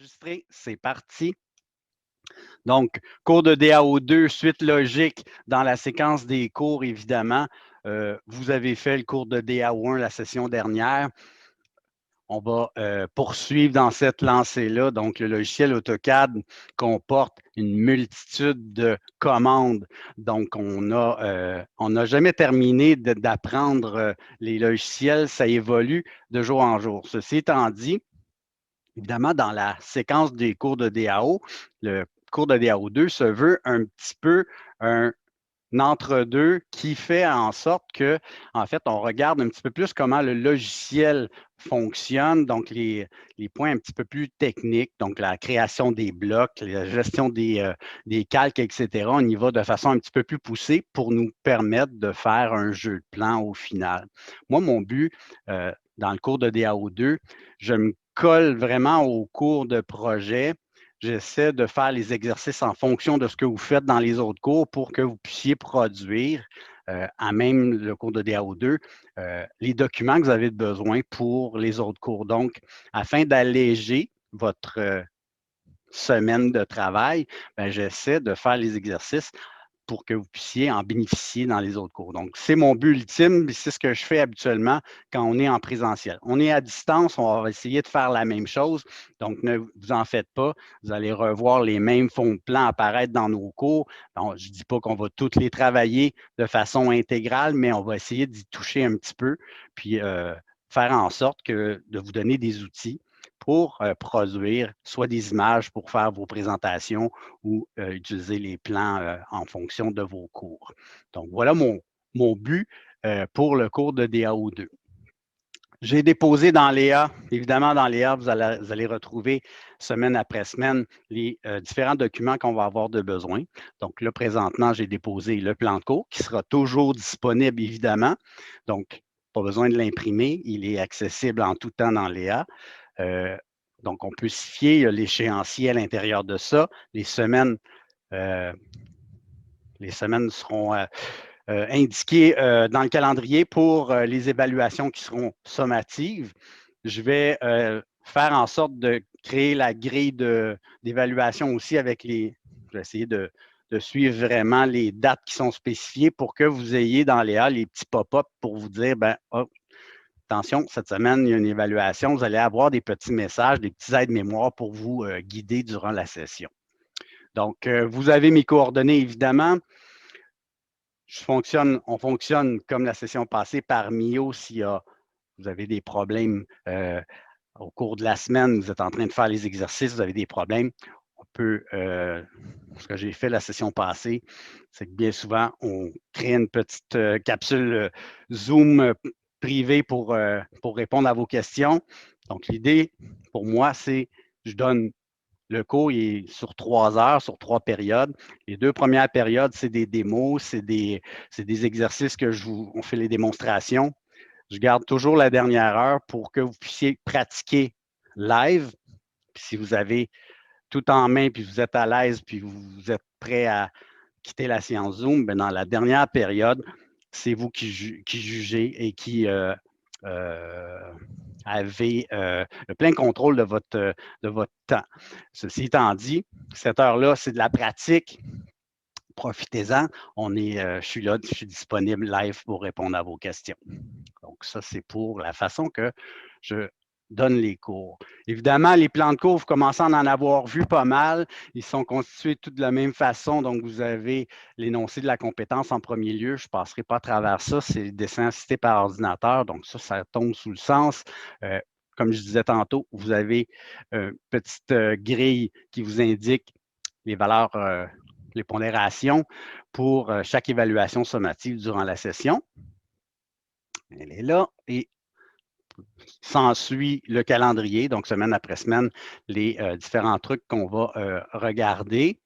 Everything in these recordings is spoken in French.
Enregistré, c'est parti. Donc, cours de DAO2, suite logique dans la séquence des cours, évidemment. Vous avez fait le cours de DAO1 la session dernière. On va poursuivre dans cette lancée-là. Donc, le logiciel AutoCAD comporte une multitude de commandes. Donc, on n'a jamais terminé d'apprendre les logiciels. Ça évolue de jour en jour. Ceci étant dit, évidemment, dans la séquence des cours de DAO, le cours de DAO2 se veut un petit peu un entre-deux qui fait en sorte que, en fait, on regarde un petit peu plus comment le logiciel fonctionne, donc les points un petit peu plus techniques, donc la création des blocs, la gestion des calques, etc. On y va de façon un petit peu plus poussée pour nous permettre de faire un jeu de plan au final. Moi, mon but, dans le cours de DAO2, je me colle vraiment au cours de projet. J'essaie de faire les exercices en fonction de ce que vous faites dans les autres cours pour que vous puissiez produire, à même le cours de DAO2, les documents que vous avez besoin pour les autres cours. Donc, afin d'alléger votre semaine de travail, j'essaie de faire les exercices pour que vous puissiez en bénéficier dans les autres cours. Donc, c'est mon but ultime, c'est ce que je fais habituellement quand on est en présentiel. On est à distance, on va essayer de faire la même chose, donc ne vous en faites pas, vous allez revoir les mêmes fonds de plan apparaître dans nos cours. Donc, je ne dis pas qu'on va toutes les travailler de façon intégrale, mais on va essayer d'y toucher un petit peu, puis faire en sorte de vous donner des outils pour produire soit des images pour faire vos présentations ou utiliser les plans en fonction de vos cours. Donc, voilà mon but pour le cours de DAO2. J'ai déposé dans Léa, évidemment dans Léa, vous allez retrouver semaine après semaine les différents documents qu'on va avoir de besoin. Donc là, présentement, j'ai déposé le plan de cours qui sera toujours disponible, évidemment. Donc, pas besoin de l'imprimer, il est accessible en tout temps dans Léa. Donc, on peut se fier l'échéancier à l'intérieur de ça. Les semaines seront indiquées dans le calendrier pour les évaluations qui seront sommatives. Je vais faire en sorte de créer la grille d'évaluation aussi avec les... Je vais essayer de suivre vraiment les dates qui sont spécifiées pour que vous ayez dans Léa les petits pop-up pour vous dire, attention, cette semaine, il y a une évaluation. Vous allez avoir des petits messages, des petits aides-mémoires pour vous guider durant la session. Donc, vous avez mes coordonnées, évidemment. On fonctionne comme la session passée par Mio si vous avez des problèmes au cours de la semaine, vous êtes en train de faire les exercices, vous avez des problèmes. On peut, ce que j'ai fait la session passée, c'est que bien souvent, on crée une petite capsule Zoom privée pour répondre à vos questions. Donc, l'idée pour moi, c'est je donne le cours il est sur 3 heures, sur 3 périodes. Les 2 premières périodes, c'est des démos, c'est des exercices que on fait les démonstrations. Je garde toujours la dernière heure pour que vous puissiez pratiquer live. Puis si vous avez tout en main, puis vous êtes à l'aise, puis vous êtes prêt à quitter la séance Zoom, dans la dernière période, c'est vous qui jugez et qui avez le plein contrôle de votre temps. Ceci étant dit, cette heure-là, c'est de la pratique. Profitez-en. Je suis là, je suis disponible live pour répondre à vos questions. Donc, ça, c'est pour la façon que je donne les cours. Évidemment, les plans de cours, vous commencez à en avoir vu pas mal. Ils sont constitués tous de la même façon. Donc, vous avez l'énoncé de la compétence en premier lieu. Je ne passerai pas à travers ça. C'est le dessin assisté par ordinateur. Donc, ça tombe sous le sens. Comme je disais tantôt, vous avez une petite grille qui vous indique les valeurs, les pondérations pour chaque évaluation sommative durant la session. Elle est là et s'ensuit le calendrier, donc semaine après semaine, les différents trucs qu'on va regarder.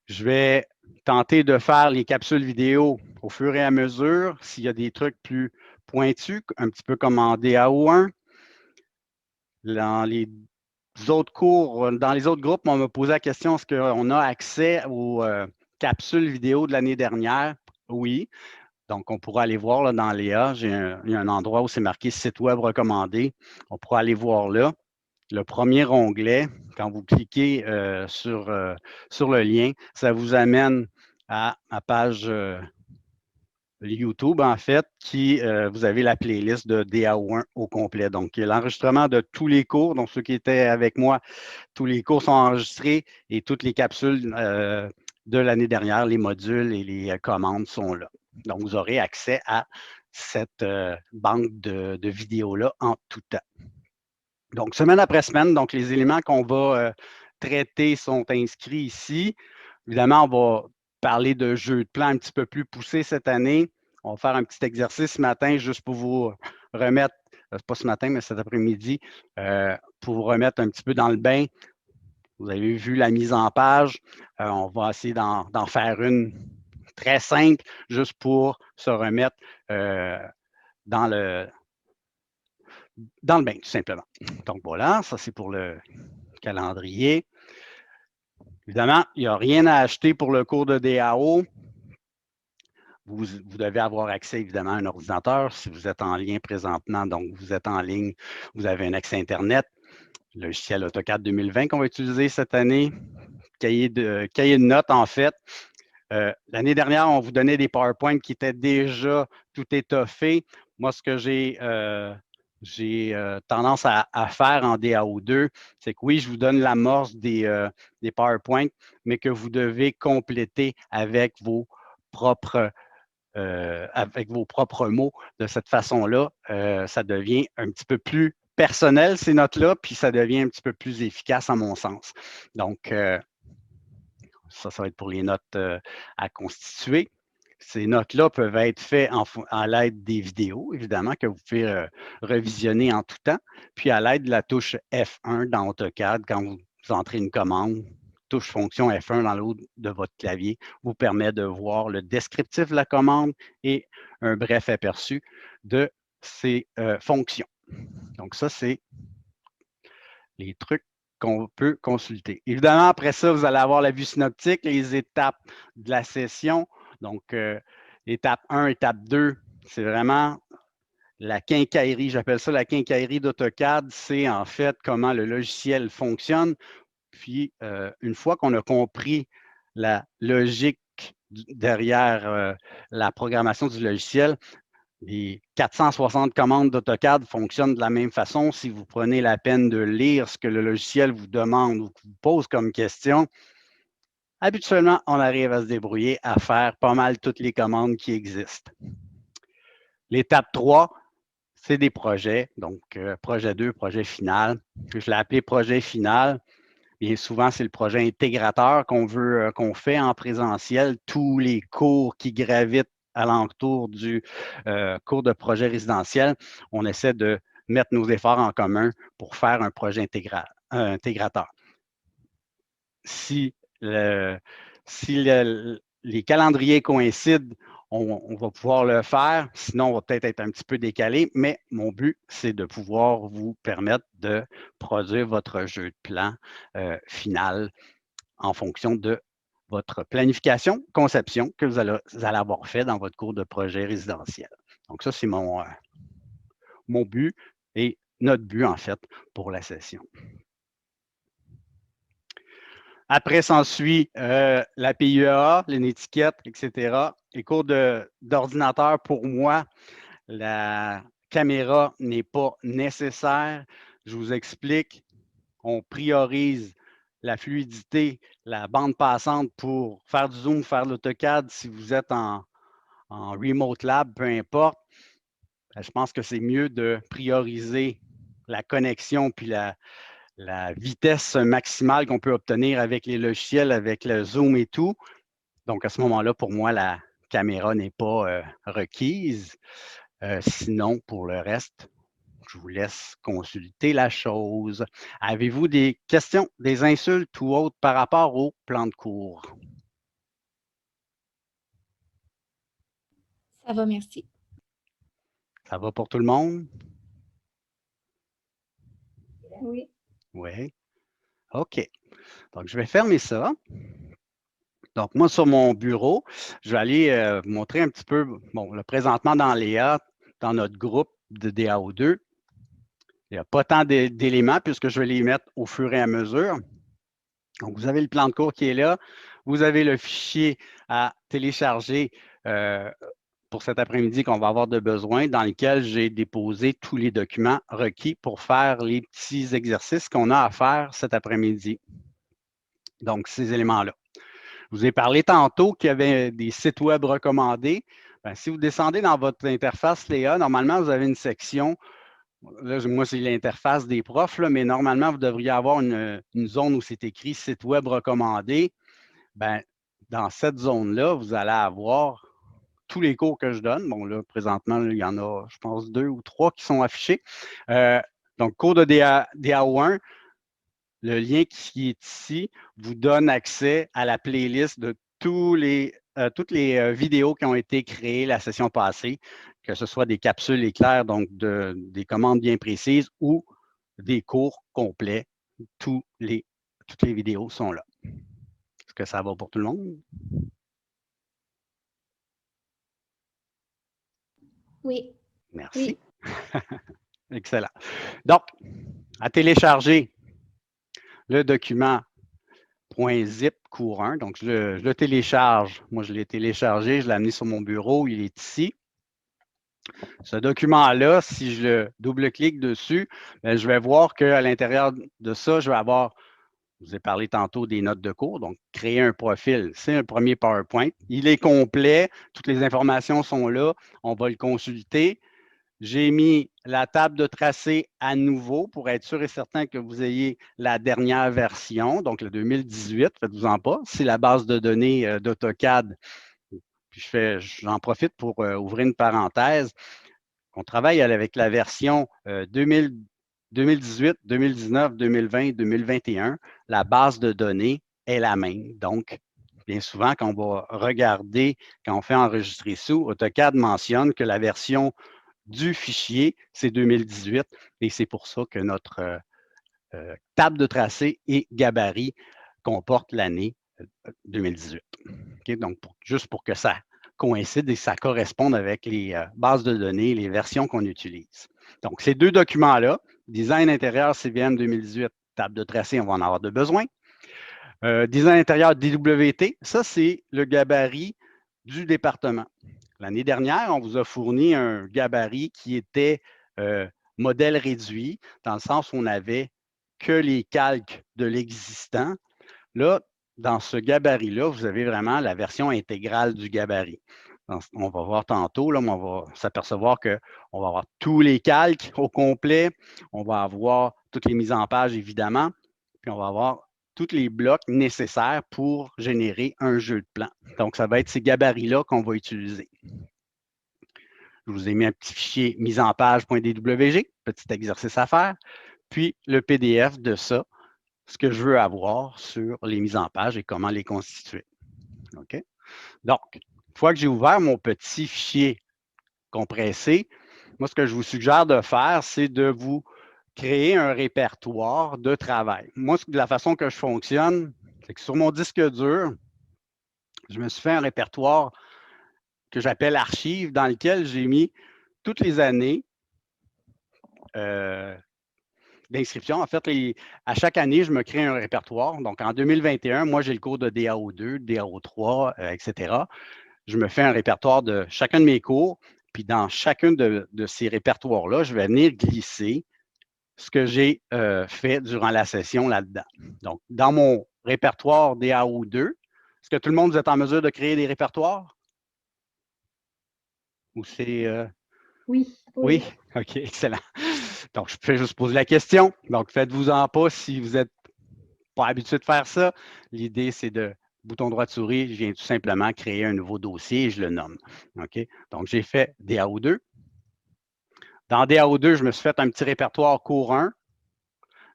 Je vais tenter de faire les capsules vidéo au fur et à mesure. S'il y a des trucs plus pointus, un petit peu comme en DAO1. Dans les autres cours, dans les autres groupes, on m'a posé la question, est-ce qu'on a accès aux capsules vidéo de l'année dernière? Oui. Donc, on pourra aller voir là, dans Léa. Il y a un endroit où c'est marqué site web recommandé. On pourra aller voir là. le premier onglet, quand vous cliquez sur le lien, ça vous amène à ma page YouTube, en fait, vous avez la playlist de DAO1 au complet. Donc, il y a l'enregistrement de tous les cours. Donc, ceux qui étaient avec moi, tous les cours sont enregistrés et toutes les capsules de l'année dernière, les modules et les commandes sont là. Donc, vous aurez accès à cette banque de vidéos-là en tout temps. Donc, semaine après semaine, donc les éléments qu'on va traiter sont inscrits ici. Évidemment, on va parler de jeux de plan un petit peu plus poussés cette année. On va faire un petit exercice ce matin juste pour vous remettre, pas ce matin, mais cet après-midi, pour vous remettre un petit peu dans le bain. Vous avez vu la mise en page. On va essayer d'en faire une très simple, juste pour se remettre dans le bain, tout simplement. Donc voilà, ça c'est pour le calendrier. Évidemment, il n'y a rien à acheter pour le cours de DAO. Vous devez avoir accès évidemment à un ordinateur si vous êtes en lien présentement. Donc, vous êtes en ligne, vous avez un accès Internet, le logiciel AutoCAD 2020 qu'on va utiliser cette année, cahier de notes en fait. L'année dernière, on vous donnait des PowerPoint qui étaient déjà tout étoffés. Moi, ce que j'ai tendance à faire en DAO2, c'est que oui, je vous donne l'amorce des PowerPoint, mais que vous devez compléter avec vos propres mots. De cette façon-là, ça devient un petit peu plus personnel, ces notes-là, puis ça devient un petit peu plus efficace à mon sens. Donc, ça va être pour les notes à constituer. Ces notes-là peuvent être faites à l'aide des vidéos, évidemment, que vous pouvez revisionner en tout temps, puis à l'aide de la touche F1 dans AutoCAD, quand vous entrez une commande, touche fonction F1 dans le haut de votre clavier vous permet de voir le descriptif de la commande et un bref aperçu de ces fonctions. Donc ça, c'est les trucs qu'on peut consulter. Évidemment, après ça, vous allez avoir la vue synoptique, les étapes de la session. Donc, étape 1, étape 2, c'est vraiment la quincaillerie, j'appelle ça la quincaillerie d'AutoCAD, c'est en fait comment le logiciel fonctionne. Puis, une fois qu'on a compris la logique derrière la programmation du logiciel, les 460 commandes d'AutoCAD fonctionnent de la même façon. Si vous prenez la peine de lire ce que le logiciel vous demande ou vous pose comme question, habituellement, on arrive à se débrouiller à faire pas mal toutes les commandes qui existent. L'étape 3, c'est des projets. Donc, projet 2, projet final. Je l'ai appelé projet final. Bien souvent, c'est le projet intégrateur qu'on fait en présentiel. Tous les cours qui gravitent alentour du cours de projet résidentiel, on essaie de mettre nos efforts en commun pour faire un projet intégrateur. Si les calendriers coïncident, on va pouvoir le faire. Sinon, on va peut-être être un petit peu décalé, mais mon but, c'est de pouvoir vous permettre de produire votre jeu de plan final en fonction de votre planification, conception que vous allez avoir fait dans votre cours de projet résidentiel. Donc ça, c'est mon but et notre but, en fait, pour la session. Après, s'ensuit la PIEA, une étiquette, etc. Les cours d'ordinateur, pour moi, la caméra n'est pas nécessaire. Je vous explique. On priorise la fluidité, la bande passante pour faire du zoom, faire de l'AutoCAD. Si vous êtes en remote lab, peu importe, je pense que c'est mieux de prioriser la connexion puis la vitesse maximale qu'on peut obtenir avec les logiciels, avec le zoom et tout. Donc, à ce moment-là, pour moi, la caméra n'est pas requise. Sinon, pour le reste, je vous laisse consulter la chose. Avez-vous des questions, des insultes ou autres par rapport au plan de cours? Ça va, merci. Ça va pour tout le monde? Oui. Oui. OK. Donc, je vais fermer ça. Donc, moi, sur mon bureau, je vais aller vous montrer un petit peu, bon, le présentement dans Léa, dans notre groupe de DAO2, Il n'y a pas tant d'éléments puisque je vais les mettre au fur et à mesure. Donc, vous avez le plan de cours qui est là. Vous avez le fichier à télécharger pour cet après-midi qu'on va avoir de besoin, dans lequel j'ai déposé tous les documents requis pour faire les petits exercices qu'on a à faire cet après-midi. Donc, ces éléments-là. Je vous ai parlé tantôt qu'il y avait des sites web recommandés. Bien, si vous descendez dans votre interface Léa, normalement, vous avez une section. Là, moi, c'est l'interface des profs, là, mais normalement, vous devriez avoir une zone où c'est écrit site web recommandé. Bien, dans cette zone-là, vous allez avoir tous les cours que je donne. Bon, là, présentement, il y en a, je pense, 2 ou 3 qui sont affichés. Donc, cours de DAO1, le lien qui est ici vous donne accès à la playlist de toutes les vidéos qui ont été créées la session passée, que ce soit des capsules éclairs, donc des commandes bien précises ou des cours complets. Toutes les vidéos sont là. Est-ce que ça va pour tout le monde? Oui. Merci. Oui. Excellent. Donc, à télécharger le document .zip cours 1. Donc, je le télécharge. Moi, je l'ai téléchargé, je l'ai amené sur mon bureau, il est ici. Ce document-là, si je le double-clique dessus, je vais voir qu'à l'intérieur de ça, je vais avoir, je vous ai parlé tantôt des notes de cours, donc créer un profil. C'est un premier PowerPoint. Il est complet, toutes les informations sont là, on va le consulter. J'ai mis la table de tracé à nouveau pour être sûr et certain que vous ayez la dernière version, donc le 2018, faites-vous-en pas. C'est la base de données d'AutoCAD. Puis j'en profite pour ouvrir une parenthèse. On travaille avec la version 2018, 2019, 2020, 2021. La base de données est la même. Donc, bien souvent, quand on va regarder, quand on fait enregistrer sous, AutoCAD mentionne que la version du fichier, c'est 2018 et c'est pour ça que notre table de tracé et gabarit comporte l'année 2018. Okay? Donc, juste pour que ça coïncide et ça corresponde avec les bases de données, les versions qu'on utilise. Donc, ces deux documents-là, Design intérieur CVM 2018, table de tracé, on va en avoir de besoin. Design intérieur DWT, ça, c'est le gabarit du département. L'année dernière, on vous a fourni un gabarit qui était modèle réduit, dans le sens où on n'avait que les calques de l'existant. Là, dans ce gabarit-là, vous avez vraiment la version intégrale du gabarit. On va voir tantôt, là, mais on va s'apercevoir qu'on va avoir tous les calques au complet, on va avoir toutes les mises en page, évidemment, puis on va avoir tous les blocs nécessaires pour générer un jeu de plan. Donc, ça va être ces gabarits-là qu'on va utiliser. Je vous ai mis un petit fichier mise en page.dwg, petit exercice à faire, puis le PDF de ça, ce que je veux avoir sur les mises en page et comment les constituer. OK? Donc, une fois que j'ai ouvert mon petit fichier compressé, moi, ce que je vous suggère de faire, c'est de vous créer un répertoire de travail. Moi, de la façon que je fonctionne, c'est que sur mon disque dur, je me suis fait un répertoire que j'appelle archives, dans lequel j'ai mis toutes les années d'inscription. En fait, à chaque année, je me crée un répertoire. Donc, en 2021, moi, j'ai le cours de DAO2, DAO3, etc. Je me fais un répertoire de chacun de mes cours. Puis, dans chacun de ces répertoires-là, je vais venir glisser ce que j'ai fait durant la session là-dedans. Donc, dans mon répertoire DAO2, est-ce que tout le monde vous êtes en mesure de créer des répertoires? Ou c'est... Oui. Oui? OK, excellent. Donc, je peux juste poser la question. Donc, faites-vous-en pas si vous n'êtes pas habitué de faire ça. L'idée, c'est de bouton droit de souris, je viens tout simplement créer un nouveau dossier et je le nomme. OK? Donc, j'ai fait DAO2. Dans DAO2, je me suis fait un petit répertoire cours 1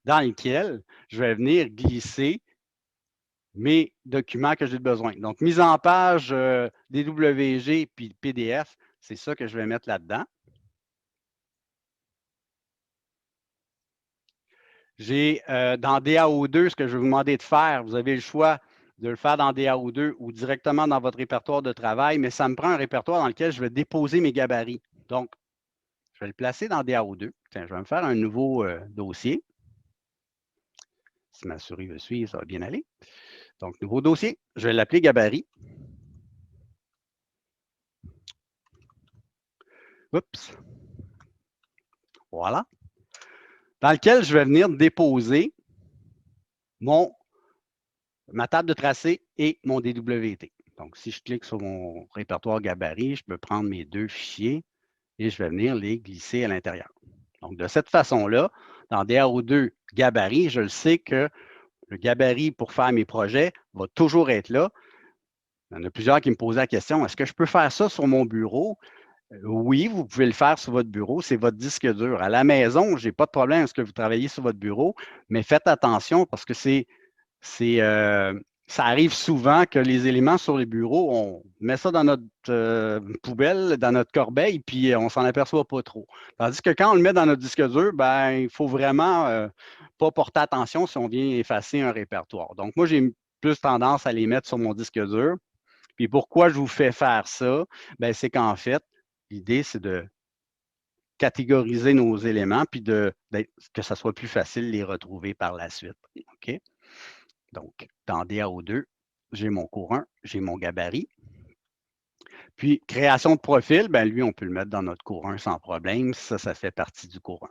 dans lequel je vais venir glisser mes documents que j'ai besoin. Donc, mise en page DWG puis PDF, c'est ça que je vais mettre là-dedans. J'ai dans DAO2, ce que je vais vous demander de faire, vous avez le choix de le faire dans DAO2 ou directement dans votre répertoire de travail, mais ça me prend un répertoire dans lequel je vais déposer mes gabarits. Donc, vais le placer dans DAO2. Tiens, je vais me faire un nouveau dossier. Si ma souris veut suivre, ça va bien aller. Donc, nouveau dossier, je vais l'appeler gabarit. Oups. Voilà. Dans lequel je vais venir déposer ma table de tracé et mon DWT. Donc, si je clique sur mon répertoire gabarit, je peux prendre mes deux fichiers et je vais venir les glisser à l'intérieur. Donc, de cette façon-là, dans DAO2 gabarit, je le sais que le gabarit pour faire mes projets va toujours être là. Il y en a plusieurs qui me posaient la question, est-ce que je peux faire ça sur mon bureau? Oui, vous pouvez le faire sur votre bureau, c'est votre disque dur. À la maison, je n'ai pas de problème à ce que vous travaillez sur votre bureau, mais faites attention parce que ça arrive souvent que les éléments sur les bureaux, on met ça dans notre poubelle, dans notre corbeille, puis on ne s'en aperçoit pas trop. Tandis que quand on le met dans notre disque dur, ben, il faut vraiment pas porter attention si on vient effacer un répertoire. Donc, moi, j'ai plus tendance à les mettre sur mon disque dur. Puis pourquoi je vous fais faire ça? Ben, c'est qu'en fait, l'idée, c'est de catégoriser nos éléments, puis que ça soit plus facile de les retrouver par la suite. OK? Donc, dans DAO2, j'ai mon cours 1, j'ai mon gabarit. Puis, création de profil, ben lui, on peut le mettre dans notre cours 1 sans problème. Ça fait partie du cours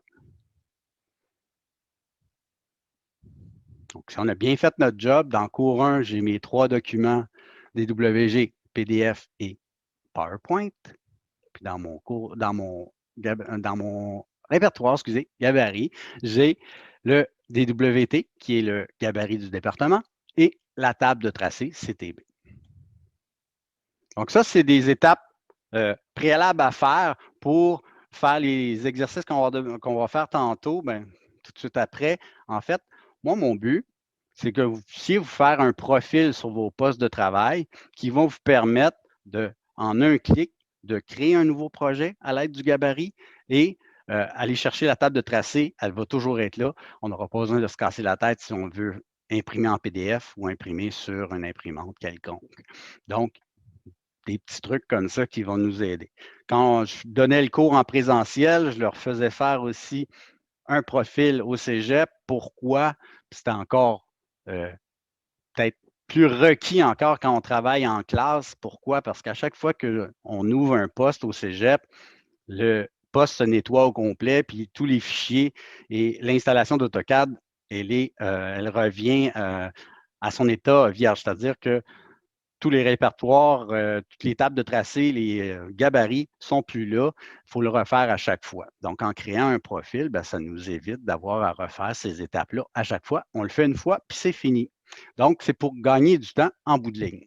1. Donc, si on a bien fait notre job, dans cours 1, j'ai mes 3 documents DWG, PDF et PowerPoint. Puis dans mon répertoire, gabarit, j'ai le DWT, qui est le gabarit du département, et la table de tracé CTB. Donc ça, c'est des étapes préalables à faire pour faire les exercices qu'on va faire tantôt, ben, tout de suite après. En fait, moi, mon but, c'est que vous puissiez vous faire un profil sur vos postes de travail qui vont vous permettre en un clic, de créer un nouveau projet à l'aide du gabarit et aller chercher la table de tracé. Elle va toujours être là. On n'aura pas besoin de se casser la tête si on veut imprimer en PDF ou imprimer sur une imprimante quelconque. Donc, des petits trucs comme ça qui vont nous aider. Quand je donnais le cours en présentiel, je leur faisais faire aussi un profil au cégep. Pourquoi? C'était encore peut-être plus requis encore quand on travaille en classe. Pourquoi? Parce qu'à chaque fois qu'on ouvre un poste au cégep, le poste se nettoie au complet, puis tous les fichiers et l'installation d'AutoCAD, elle revient à son état vierge. C'est-à-dire que tous les répertoires, toutes les tables de tracé, les gabarits ne sont plus là. Il faut le refaire à chaque fois. Donc, en créant un profil, ben, ça nous évite d'avoir à refaire ces étapes-là à chaque fois. On le fait une fois, puis c'est fini. Donc, c'est pour gagner du temps en bout de ligne.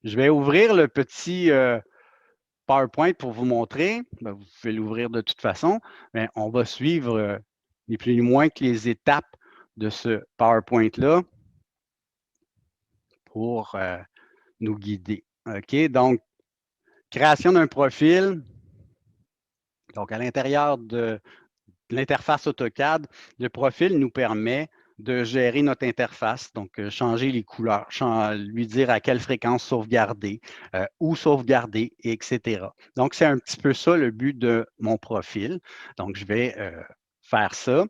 Je vais ouvrir le petit PowerPoint pour vous montrer. Ben, vous pouvez l'ouvrir de toute façon, mais on va suivre ni plus ni moins que les étapes de ce PowerPoint-là pour nous guider. OK? Donc, création d'un profil. Donc, à l'intérieur de l'interface AutoCAD, le profil nous permet de gérer notre interface, donc changer les couleurs, lui dire à quelle fréquence sauvegarder, où sauvegarder, etc. Donc, c'est un petit peu ça le but de mon profil. Donc, je vais faire ça.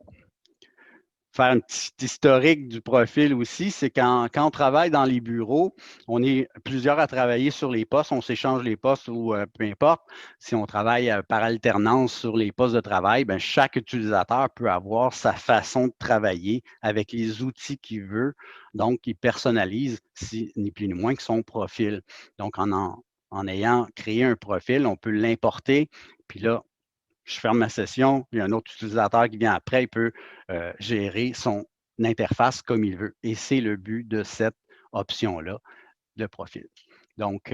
Faire un petit historique du profil aussi, c'est quand on travaille dans les bureaux, on est plusieurs à travailler sur les postes, on s'échange les postes ou peu importe. Si on travaille par alternance sur les postes de travail, bien, chaque utilisateur peut avoir sa façon de travailler avec les outils qu'il veut. Donc, il personnalise, ni plus ni moins que son profil. Donc, en ayant créé un profil, on peut l'importer. Puis là, je ferme ma session, il y a un autre utilisateur qui vient après, il peut gérer son interface comme il veut. Et c'est le but de cette option-là, de profil. Donc,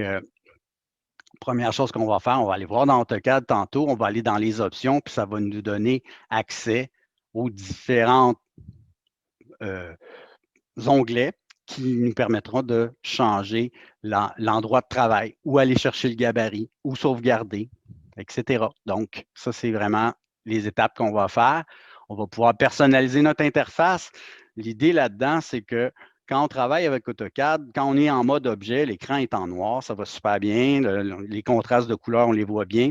première chose qu'on va faire, on va aller voir dans AutoCAD tantôt, on va aller dans les options, puis ça va nous donner accès aux différents onglets qui nous permettront de changer l'endroit de travail, ou aller chercher le gabarit, ou sauvegarder, etc. Donc, ça, c'est vraiment les étapes qu'on va faire. On va pouvoir personnaliser notre interface. L'idée là-dedans, c'est que quand on travaille avec AutoCAD, quand on est en mode objet, l'écran est en noir, ça va super bien. Les contrastes de couleurs, on les voit bien.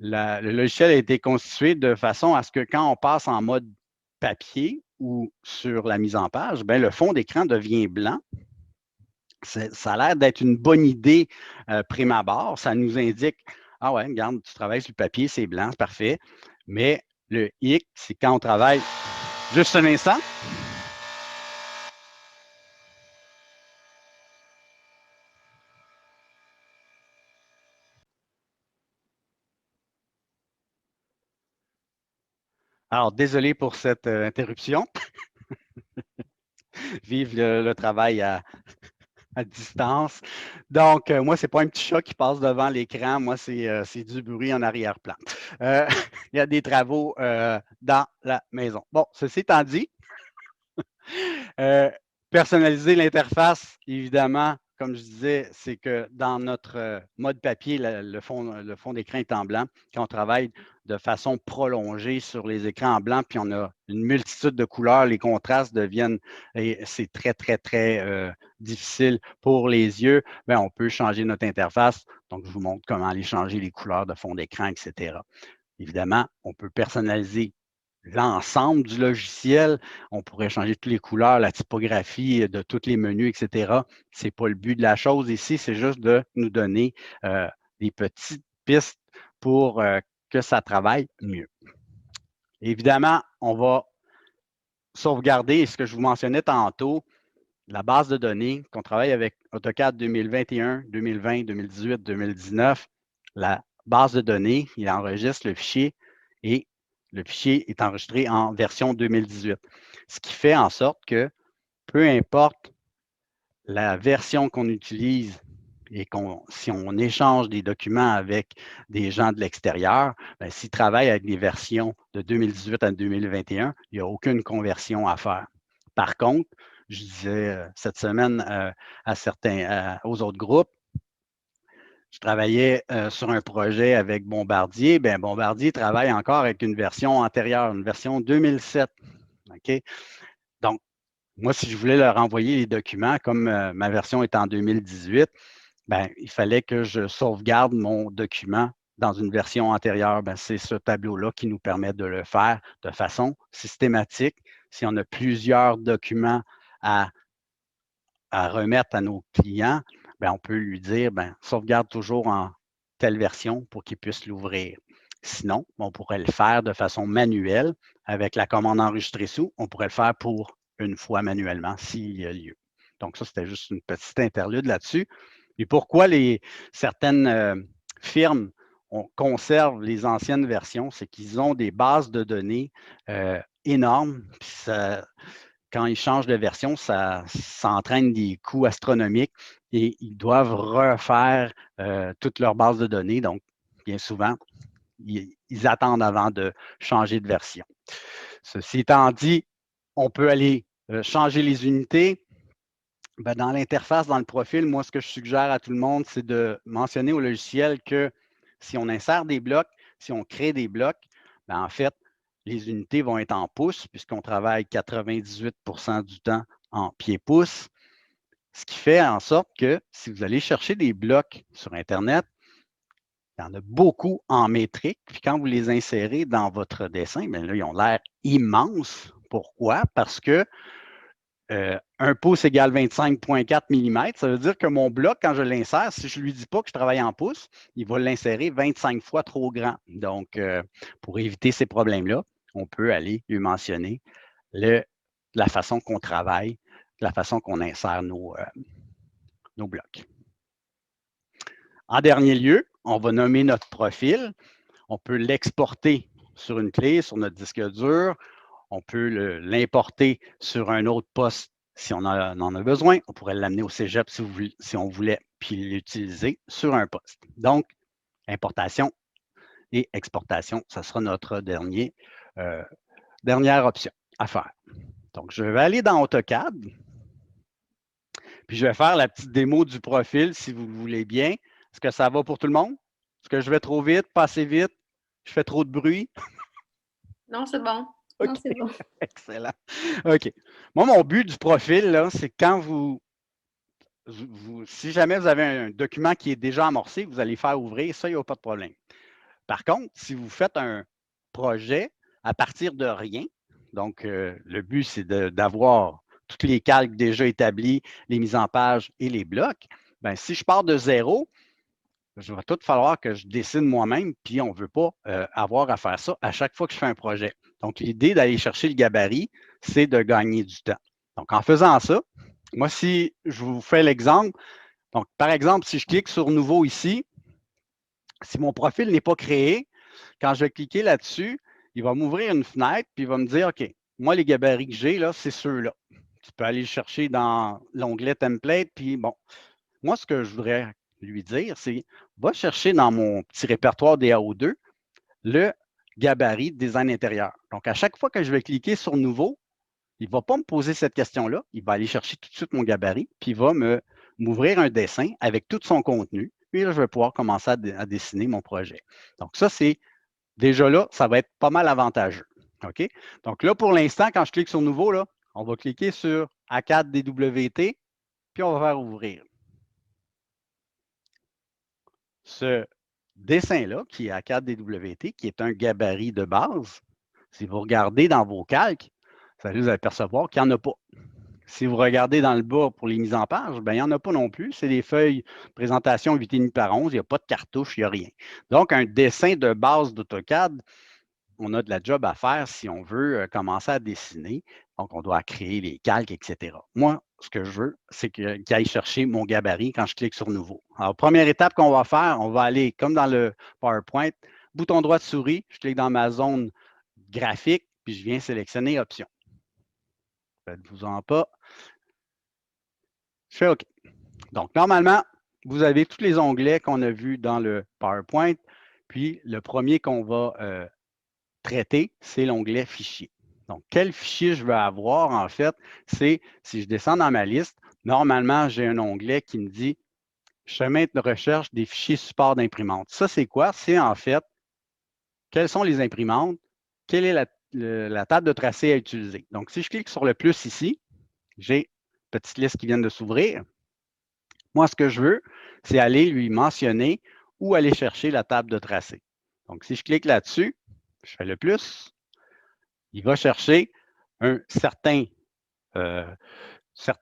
le logiciel a été constitué de façon à ce que quand on passe en mode papier ou sur la mise en page, bien, le fond d'écran devient blanc. Ça a l'air d'être une bonne idée prime abord. Ça nous indique, ah ouais, regarde, tu travailles sur le papier, c'est blanc, c'est parfait. Mais le hic, c'est quand on travaille, juste un instant. Alors, désolé pour cette interruption. Vive le travail à distance. Donc, moi, ce n'est pas un petit chat qui passe devant l'écran. Moi, c'est du bruit en arrière-plan. Il y a des travaux dans la maison. Bon, ceci étant dit, personnaliser l'interface, évidemment, comme je disais, c'est que dans notre mode papier, le fond d'écran est en blanc. Quand on travaille de façon prolongée sur les écrans en blanc, puis on a une multitude de couleurs, les contrastes deviennent, et c'est très, très, très difficile pour les yeux, bien, on peut changer notre interface. Donc, je vous montre comment aller changer les couleurs de fond d'écran, etc. Évidemment, on peut personnaliser l'ensemble du logiciel. On pourrait changer toutes les couleurs, la typographie de tous les menus, etc. Ce n'est pas le but de la chose ici, c'est juste de nous donner des petites pistes pour que ça travaille mieux. Évidemment, on va sauvegarder ce que je vous mentionnais tantôt, la base de données qu'on travaille avec AutoCAD 2021, 2020, 2018, 2019. La base de données, il enregistre le fichier et le fichier est enregistré en version 2018. Ce qui fait en sorte que peu importe la version qu'on utilise et si on échange des documents avec des gens de l'extérieur, s'ils travaillent avec des versions de 2018 à 2021, il n'y a aucune conversion à faire. Par contre, je disais cette semaine aux autres groupes, je travaillais sur un projet avec Bombardier. Bien, Bombardier travaille encore avec une version antérieure, une version 2007. OK? Donc, moi, si je voulais leur envoyer les documents, comme ma version est en 2018, bien, il fallait que je sauvegarde mon document dans une version antérieure. Bien, c'est ce tableau-là qui nous permet de le faire de façon systématique. Si on a plusieurs documents à remettre à nos clients, bien, on peut lui dire, bien, sauvegarde toujours en telle version pour qu'il puisse l'ouvrir. Sinon, on pourrait le faire de façon manuelle avec la commande enregistrer sous. On pourrait le faire pour une fois manuellement s'il y a lieu. Donc, ça, c'était juste une petite interlude là-dessus. Et pourquoi certaines firmes conservent les anciennes versions, c'est qu'ils ont des bases de données énormes. Puis quand ils changent de version, ça entraîne des coûts astronomiques et ils doivent refaire toute leur base de données. Donc, bien souvent, ils attendent avant de changer de version. Ceci étant dit, on peut aller changer les unités. Ben, dans l'interface, dans le profil, moi, ce que je suggère à tout le monde, c'est de mentionner au logiciel que si on insère des blocs, si on crée des blocs, ben, en fait, les unités vont être en pouces, puisqu'on travaille 98 du temps en pieds-pouces, ce qui fait en sorte que si vous allez chercher des blocs sur Internet, il y en a beaucoup en métrique, puis quand vous les insérez dans votre dessin, bien là, ils ont l'air immenses. Pourquoi? Parce que 1 pouce égale 25,4 mm. Ça veut dire que mon bloc, quand je l'insère, si je ne lui dis pas que je travaille en pouces, il va l'insérer 25 fois trop grand. Donc, pour éviter ces problèmes-là, on peut aller lui mentionner la façon qu'on travaille, la façon qu'on insère nos blocs. En dernier lieu, on va nommer notre profil. On peut l'exporter sur une clé, sur notre disque dur. On peut l'importer sur un autre poste si on en a besoin. On pourrait l'amener au cégep si on voulait, puis l'utiliser sur un poste. Donc, importation et exportation, ça sera notre dernière option à faire. Donc, je vais aller dans AutoCAD, puis je vais faire la petite démo du profil si vous le voulez bien. Est-ce que ça va pour tout le monde? Est-ce que je vais trop vite, pas assez vite? Je fais trop de bruit? Non, c'est bon. Okay. Non, c'est bon. Excellent. OK. Moi, mon but du profil, là, c'est quand si jamais vous avez un document qui est déjà amorcé, vous allez faire ouvrir, ça, il n'y a pas de problème. Par contre, si vous faites un projet à partir de rien, donc le but, c'est d'avoir tous les calques déjà établis, les mises en page et les blocs, bien, si je pars de zéro, il va tout falloir que je dessine moi-même, puis on ne veut pas avoir à faire ça à chaque fois que je fais un projet. Donc, l'idée d'aller chercher le gabarit, c'est de gagner du temps. Donc, en faisant ça, moi, si je vous fais l'exemple, donc, par exemple, si je clique sur Nouveau ici, si mon profil n'est pas créé, quand je vais cliquer là-dessus, il va m'ouvrir une fenêtre, puis il va me dire, OK, moi, les gabarits que j'ai, là, c'est ceux-là. Tu peux aller le chercher dans l'onglet Template, puis bon, moi, ce que je voudrais lui dire, c'est, va chercher dans mon petit répertoire DAO2 le gabarit de design intérieur. Donc, à chaque fois que je vais cliquer sur Nouveau, il ne va pas me poser cette question-là. Il va aller chercher tout de suite mon gabarit, puis il va m'ouvrir un dessin avec tout son contenu. Puis là, je vais pouvoir commencer à dessiner mon projet. Donc, ça, c'est déjà là, ça va être pas mal avantageux. OK? Donc là, pour l'instant, quand je clique sur Nouveau, là, on va cliquer sur A4 DWT, puis on va faire Ouvrir. Ce dessin-là, qui est A4 DWT, qui est un gabarit de base, si vous regardez dans vos calques, vous allez vous apercevoir qu'il n'y en a pas. Si vous regardez dans le bas pour les mises en page, bien, il n'y en a pas non plus. C'est des feuilles présentation 8,5 par 11, il n'y a pas de cartouche, il n'y a rien. Donc, un dessin de base d'AutoCAD, on a de la job à faire si on veut commencer à dessiner. Donc, on doit créer les calques, etc. Moi, ce que je veux, c'est qu'il aille chercher mon gabarit quand je clique sur Nouveau. Alors, première étape qu'on va faire, on va aller, comme dans le PowerPoint, bouton droit de souris, je clique dans ma zone graphique, puis je viens sélectionner Options. Faites-vous-en pas. Je fais OK. Donc, normalement, vous avez tous les onglets qu'on a vus dans le PowerPoint. Puis, le premier qu'on va traiter, c'est l'onglet Fichier. Donc, quel fichier je veux avoir, en fait, c'est, si je descends dans ma liste, normalement, j'ai un onglet qui me dit chemin de recherche des fichiers support d'imprimante. Ça, c'est quoi? C'est en fait, quelles sont les imprimantes? Quelle est la table de tracé à utiliser? Donc, si je clique sur le plus ici, j'ai une petite liste qui vient de s'ouvrir. Moi, ce que je veux, c'est aller lui mentionner où aller chercher la table de tracé. Donc, si je clique là-dessus, je fais le plus, il va chercher un certain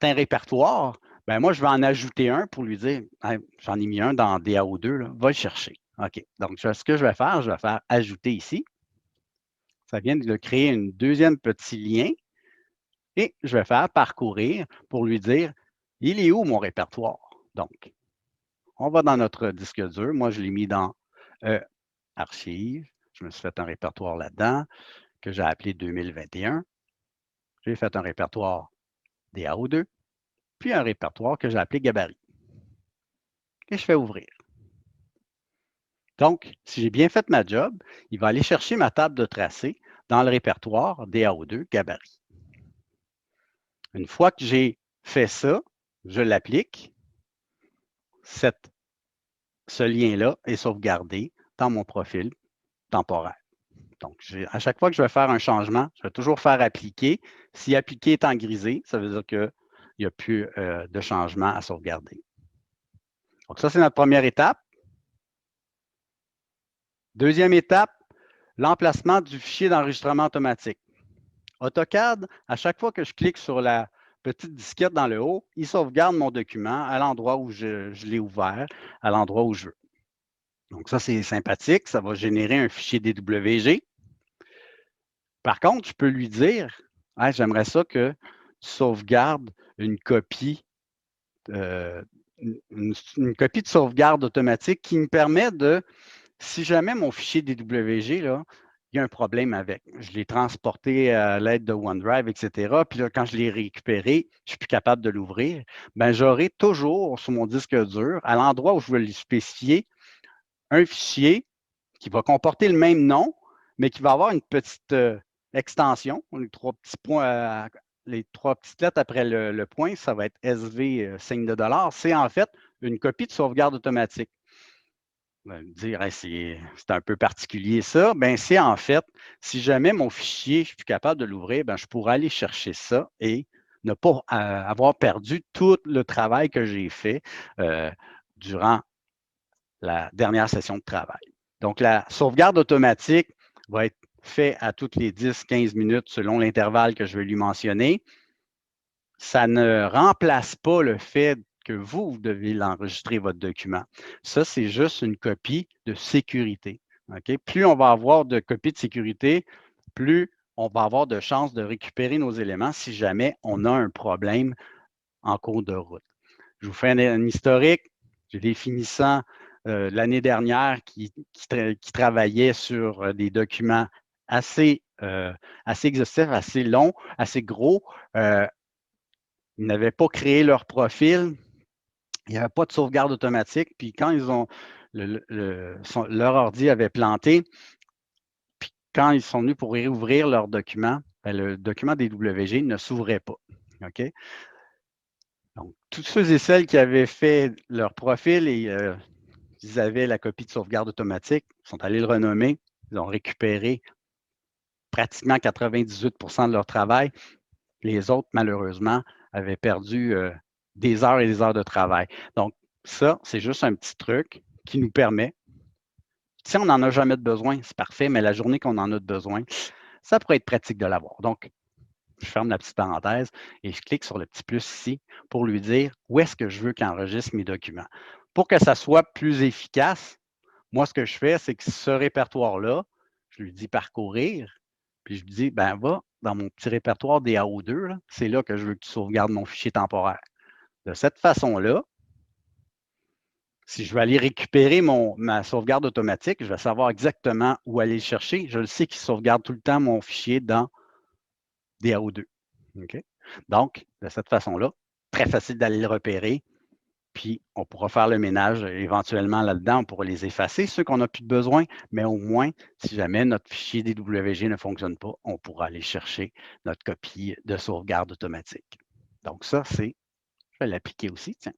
répertoire. Ben moi, je vais en ajouter un pour lui dire, hey, j'en ai mis un dans DAO2, là, va le chercher. OK. Donc, ce que je vais faire ajouter ici. Ça vient de créer un deuxième petit lien et je vais faire parcourir pour lui dire, il est où mon répertoire? Donc, on va dans notre disque dur. Moi, je l'ai mis dans Archives. Je me suis fait un répertoire là-dedans que j'ai appelé 2021. J'ai fait un répertoire DAO2, puis un répertoire que j'ai appelé Gabarit. Et je fais ouvrir. Donc, si j'ai bien fait ma job, il va aller chercher ma table de tracé dans le répertoire DAO2 Gabarit. Une fois que j'ai fait ça, je l'applique. Ce lien-là est sauvegardé dans mon profil temporaire. Donc, à chaque fois que je vais faire un changement, je vais toujours faire appliquer. Si appliquer est en grisé, ça veut dire qu'il n'y a plus de changement à sauvegarder. Donc, ça, c'est notre première étape. Deuxième étape, l'emplacement du fichier d'enregistrement automatique. AutoCAD, à chaque fois que je clique sur la petite disquette dans le haut, il sauvegarde mon document à l'endroit où je l'ai ouvert, à l'endroit où je veux. Donc, ça, c'est sympathique. Ça va générer un fichier DWG. Par contre, je peux lui dire, hey, j'aimerais ça que tu sauvegardes une copie, une copie de sauvegarde automatique qui me permet de, si jamais mon fichier DWG, là, il y a un problème avec. Je l'ai transporté à l'aide de OneDrive, etc. Puis là, quand je l'ai récupéré, je ne suis plus capable de l'ouvrir. Bien, j'aurai toujours sur mon disque dur, à l'endroit où je veux le spécifier, un fichier qui va comporter le même nom, mais qui va avoir une petite extension, les trois petits points, les trois petites lettres après le point, ça va être SV signe de $. C'est en fait une copie de sauvegarde automatique. Vous allez me dire, hey, c'est un peu particulier ça. Ben, c'est en fait, si jamais mon fichier, je suis plus capable de l'ouvrir, ben, je pourrais aller chercher ça et ne pas avoir perdu tout le travail que j'ai fait durant la dernière session de travail. Donc, la sauvegarde automatique va être faite à toutes les 10-15 minutes selon l'intervalle que je vais lui mentionner. Ça ne remplace pas le fait que vous devez l'enregistrer, votre document. Ça, c'est juste une copie de sécurité. Okay? Plus on va avoir de copies de sécurité, plus on va avoir de chances de récupérer nos éléments si jamais on a un problème en cours de route. Je vous fais un historique. J'ai des finissants l'année dernière qui travaillaient sur des documents assez exhaustifs, assez longs, assez gros. Ils n'avaient pas créé leur profil. Il n'y avait pas de sauvegarde automatique. Puis quand ils ont leur ordi avait planté, puis quand ils sont venus pour réouvrir leur document, ben, le document DWG ne s'ouvrait pas. OK? Donc, tous ceux et celles qui avaient fait leur profil et ils avaient la copie de sauvegarde automatique, sont allés le renommer, ils ont récupéré pratiquement 98 de leur travail. Les autres, malheureusement, avaient perdu des heures et des heures de travail. Donc, ça, c'est juste un petit truc qui nous permet, si on n'en a jamais de besoin, c'est parfait, mais la journée qu'on en a de besoin, ça pourrait être pratique de l'avoir. Donc, je ferme la petite parenthèse et je clique sur le petit plus ici pour lui dire où est-ce que je veux qu'il enregistre mes documents. Pour que ça soit plus efficace, moi, ce que je fais, c'est que ce répertoire-là, je lui dis parcourir, puis je lui dis, ben va dans mon petit répertoire DAO2, c'est là que je veux que tu sauvegardes mon fichier temporaire. De cette façon-là, si je veux aller récupérer ma sauvegarde automatique, je vais savoir exactement où aller le chercher. Je le sais qu'il sauvegarde tout le temps mon fichier dans DAO2. Okay? Donc, de cette façon-là, très facile d'aller le repérer, puis on pourra faire le ménage éventuellement là-dedans, on pourra les effacer, ceux qu'on n'a plus de besoin, mais au moins, si jamais notre fichier DWG ne fonctionne pas, on pourra aller chercher notre copie de sauvegarde automatique. Donc ça, je vais l'appliquer aussi, tiens.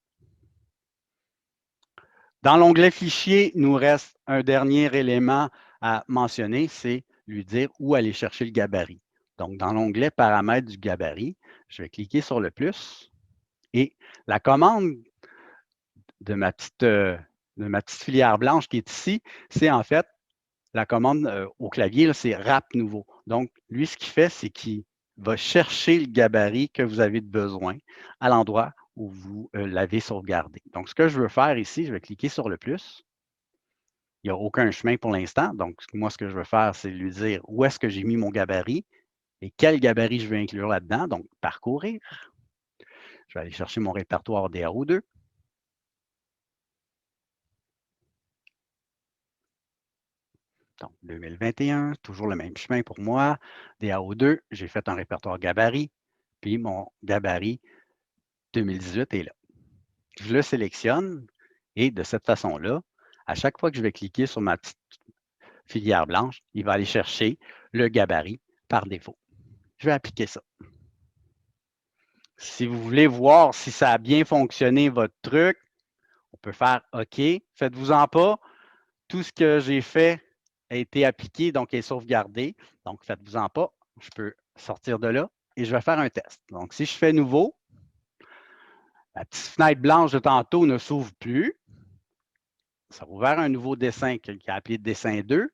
Dans l'onglet Fichier, il nous reste un dernier élément à mentionner, c'est lui dire où aller chercher le gabarit. Donc, dans l'onglet Paramètres du gabarit, je vais cliquer sur le plus et la commande de ma petite filière blanche qui est ici, c'est en fait la commande au clavier, c'est Wrap nouveau. Donc, lui, ce qu'il fait, c'est qu'il va chercher le gabarit que vous avez de besoin à l'endroit où vous l'avez sauvegardé. Donc, ce que je veux faire ici, je vais cliquer sur le plus. Il n'y a aucun chemin pour l'instant. Donc, moi, ce que je veux faire, c'est lui dire où est-ce que j'ai mis mon gabarit et quel gabarit je veux inclure là-dedans. Donc, parcourir. Je vais aller chercher mon répertoire DAO2. Donc, 2021, toujours le même chemin pour moi. DAO2, j'ai fait un répertoire gabarit, puis mon gabarit 2018 est là. Je le sélectionne et de cette façon-là, à chaque fois que je vais cliquer sur ma petite filière blanche, il va aller chercher le gabarit par défaut. Je vais appliquer ça. Si vous voulez voir si ça a bien fonctionné, votre truc, on peut faire OK. Faites-vous-en pas. Tout ce que j'ai fait a été appliqué, donc est sauvegardé. Donc, faites-vous-en pas. Je peux sortir de là et je vais faire un test. Donc, si je fais nouveau, la petite fenêtre blanche de tantôt ne s'ouvre plus. Ça va ouvert un nouveau dessin qui est appelé dessin 2.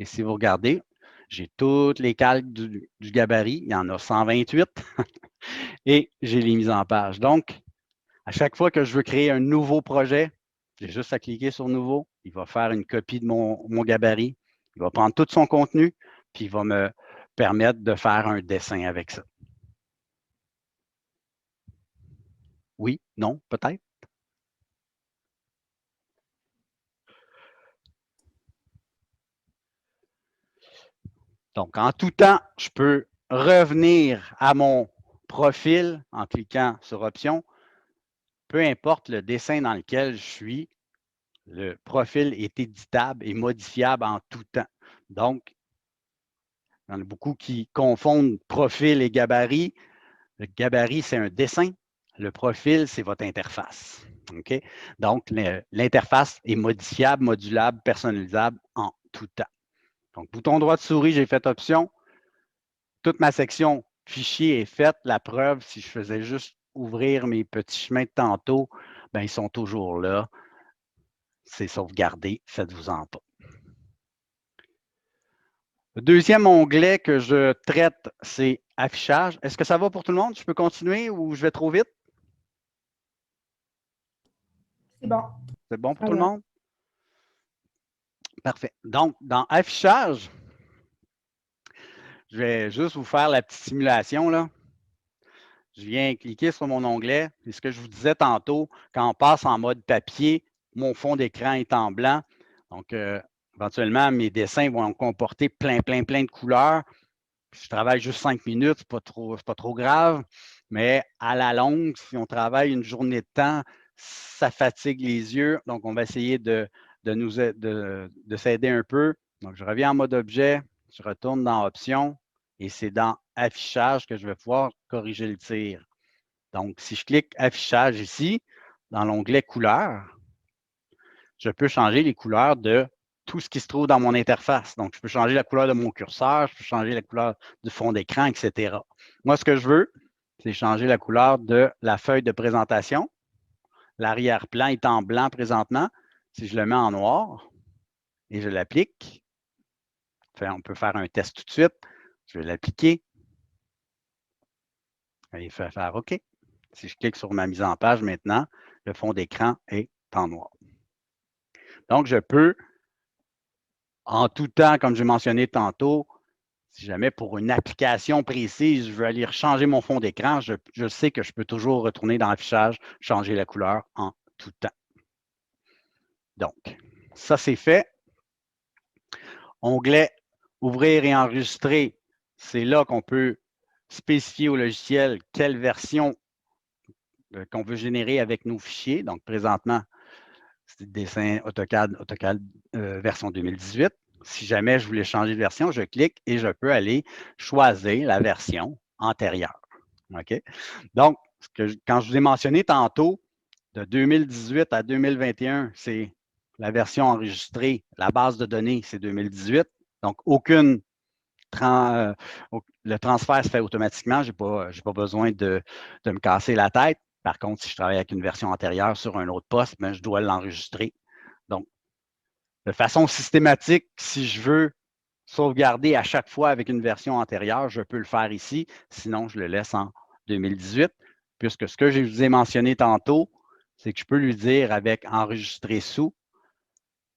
Et si vous regardez, j'ai toutes les calques du gabarit. Il y en a 128 et j'ai les mises en page. Donc, à chaque fois que je veux créer un nouveau projet, j'ai juste à cliquer sur Nouveau. Il va faire une copie de mon gabarit. Il va prendre tout son contenu, puis il va me permettre de faire un dessin avec ça. Oui, non, peut-être. Donc, en tout temps, je peux revenir à mon profil en cliquant sur Options. Peu importe le dessin dans lequel je suis, le profil est éditable et modifiable en tout temps. Donc, il y en a beaucoup qui confondent profil et gabarit. Le gabarit, c'est un dessin. Le profil, c'est votre interface. OK? Donc, l'interface est modifiable, modulable, personnalisable en tout temps. Donc, bouton droit de souris, j'ai fait option. Toute ma section fichier est faite. La preuve, si je faisais juste ouvrir mes petits chemins de tantôt, ben, ils sont toujours là. C'est sauvegardé. Faites-vous-en pas. Le deuxième onglet que je traite, c'est affichage. Est-ce que ça va pour tout le monde? Je peux continuer ou je vais trop vite? C'est bon. C'est bon pour tout le monde? Parfait. Donc, dans affichage, je vais juste vous faire la petite simulation, là. Je viens cliquer sur mon onglet. C'est ce que je vous disais tantôt, quand on passe en mode papier, mon fond d'écran est en blanc. Donc, éventuellement, mes dessins vont comporter plein de couleurs. Puis je travaille juste 5 minutes, c'est pas trop grave. Mais à la longue, si on travaille une journée de temps, ça fatigue les yeux. Donc, on va essayer de s'aider un peu. Donc, je reviens en mode objet, je retourne dans Options et c'est dans Affichage que je vais pouvoir corriger le tir. Donc, si je clique Affichage ici, dans l'onglet Couleurs, je peux changer les couleurs de tout ce qui se trouve dans mon interface. Donc, je peux changer la couleur de mon curseur, je peux changer la couleur du fond d'écran, etc. Moi, ce que je veux, c'est changer la couleur de la feuille de présentation. L'arrière-plan est en blanc présentement. Si je le mets en noir et je l'applique, on peut faire un test tout de suite. Je vais l'appliquer. Il fait faire OK. Si je clique sur ma mise en page maintenant, le fond d'écran est en noir. Donc, je peux, en tout temps, comme j'ai mentionné tantôt, si jamais pour une application précise, je veux aller changer mon fond d'écran, je sais que je peux toujours retourner dans l'affichage, changer la couleur en tout temps. Donc, ça c'est fait. Onglet Ouvrir et enregistrer, c'est là qu'on peut spécifier au logiciel quelle version qu'on veut générer avec nos fichiers. Donc, présentement, c'est le dessin AutoCAD version 2018. Si jamais je voulais changer de version, je clique et je peux aller choisir la version antérieure. OK? Donc, quand je vous ai mentionné tantôt, de 2018 à 2021, c'est la version enregistrée, la base de données, c'est 2018. Donc, le transfert se fait automatiquement. Je n'ai pas besoin de me casser la tête. Par contre, si je travaille avec une version antérieure sur un autre poste, je dois l'enregistrer. Donc, de façon systématique, si je veux sauvegarder à chaque fois avec une version antérieure, je peux le faire ici. Sinon, je le laisse en 2018, puisque ce que je vous ai mentionné tantôt, c'est que je peux lui dire avec enregistrer sous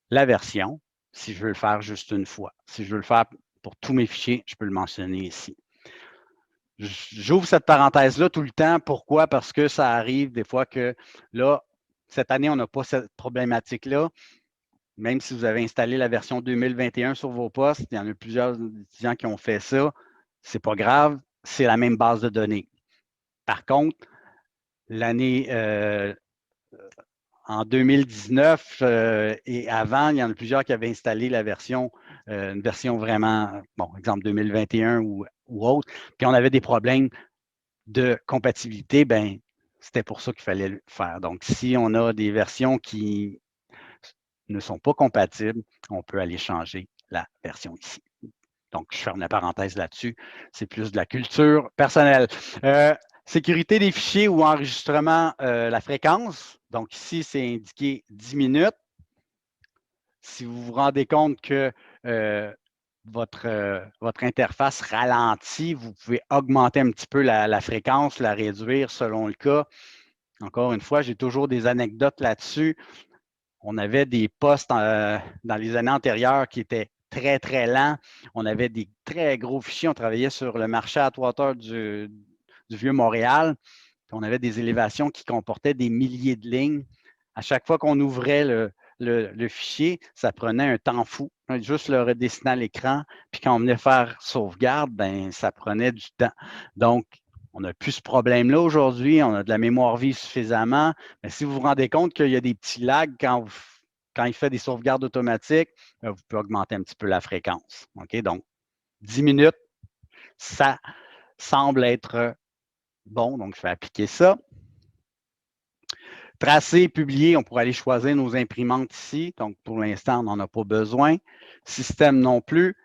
la version, si je veux le faire juste une fois. Si je veux le faire pour tous mes fichiers, je peux le mentionner ici. J'ouvre cette parenthèse-là tout le temps. Pourquoi? Parce que ça arrive des fois que là, cette année, on n'a pas cette problématique-là. Même si vous avez installé la version 2021 sur vos postes, il y en a plusieurs étudiants qui ont fait ça. Ce n'est pas grave, c'est la même base de données. Par contre, l'année en 2019 et avant, il y en a plusieurs qui avaient installé la version, une version vraiment, bon, exemple 2021 ou autre, puis on avait des problèmes de compatibilité, ben c'était pour ça qu'il fallait le faire. Donc, si on a des versions qui ne sont pas compatibles, on peut aller changer la version ici. Donc, je ferme la parenthèse là-dessus. C'est plus de la culture personnelle. Sécurité des fichiers ou enregistrement, la fréquence. Donc, ici, c'est indiqué 10 minutes. Si vous vous rendez compte que votre interface ralentit, vous pouvez augmenter un petit peu la fréquence, la réduire selon le cas. Encore une fois, j'ai toujours des anecdotes là-dessus. On avait des postes dans les années antérieures qui étaient très lents. On avait des très gros fichiers. On travaillait sur le marché Atwater du Vieux-Montréal. On avait des élévations qui comportaient des milliers de lignes. À chaque fois qu'on ouvrait le fichier, ça prenait un temps fou. Juste le redessiner à l'écran. Puis quand on venait faire sauvegarde, ben, ça prenait du temps. Donc, on n'a plus ce problème-là aujourd'hui. On a de la mémoire vive suffisamment. Mais si vous vous rendez compte qu'il y a des petits lags quand il fait des sauvegardes automatiques, vous pouvez augmenter un petit peu la fréquence. OK? Donc, 10 minutes, ça semble être bon. Donc, je vais appliquer ça. Tracer, publier, on pourrait aller choisir nos imprimantes ici. Donc, pour l'instant, on n'en a pas besoin. Système non plus.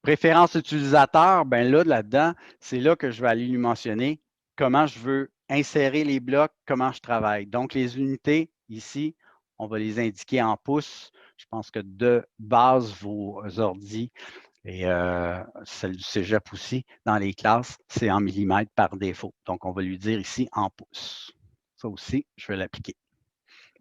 Préférence utilisateur, bien là-dedans, c'est là que je vais aller lui mentionner comment je veux insérer les blocs, comment je travaille. Donc, les unités, ici, on va les indiquer en pouces. Je pense que de base, vos ordi Et celle du cégep aussi, dans les classes, c'est en millimètres par défaut. Donc, on va lui dire ici en pouces. Ça aussi, je vais l'appliquer.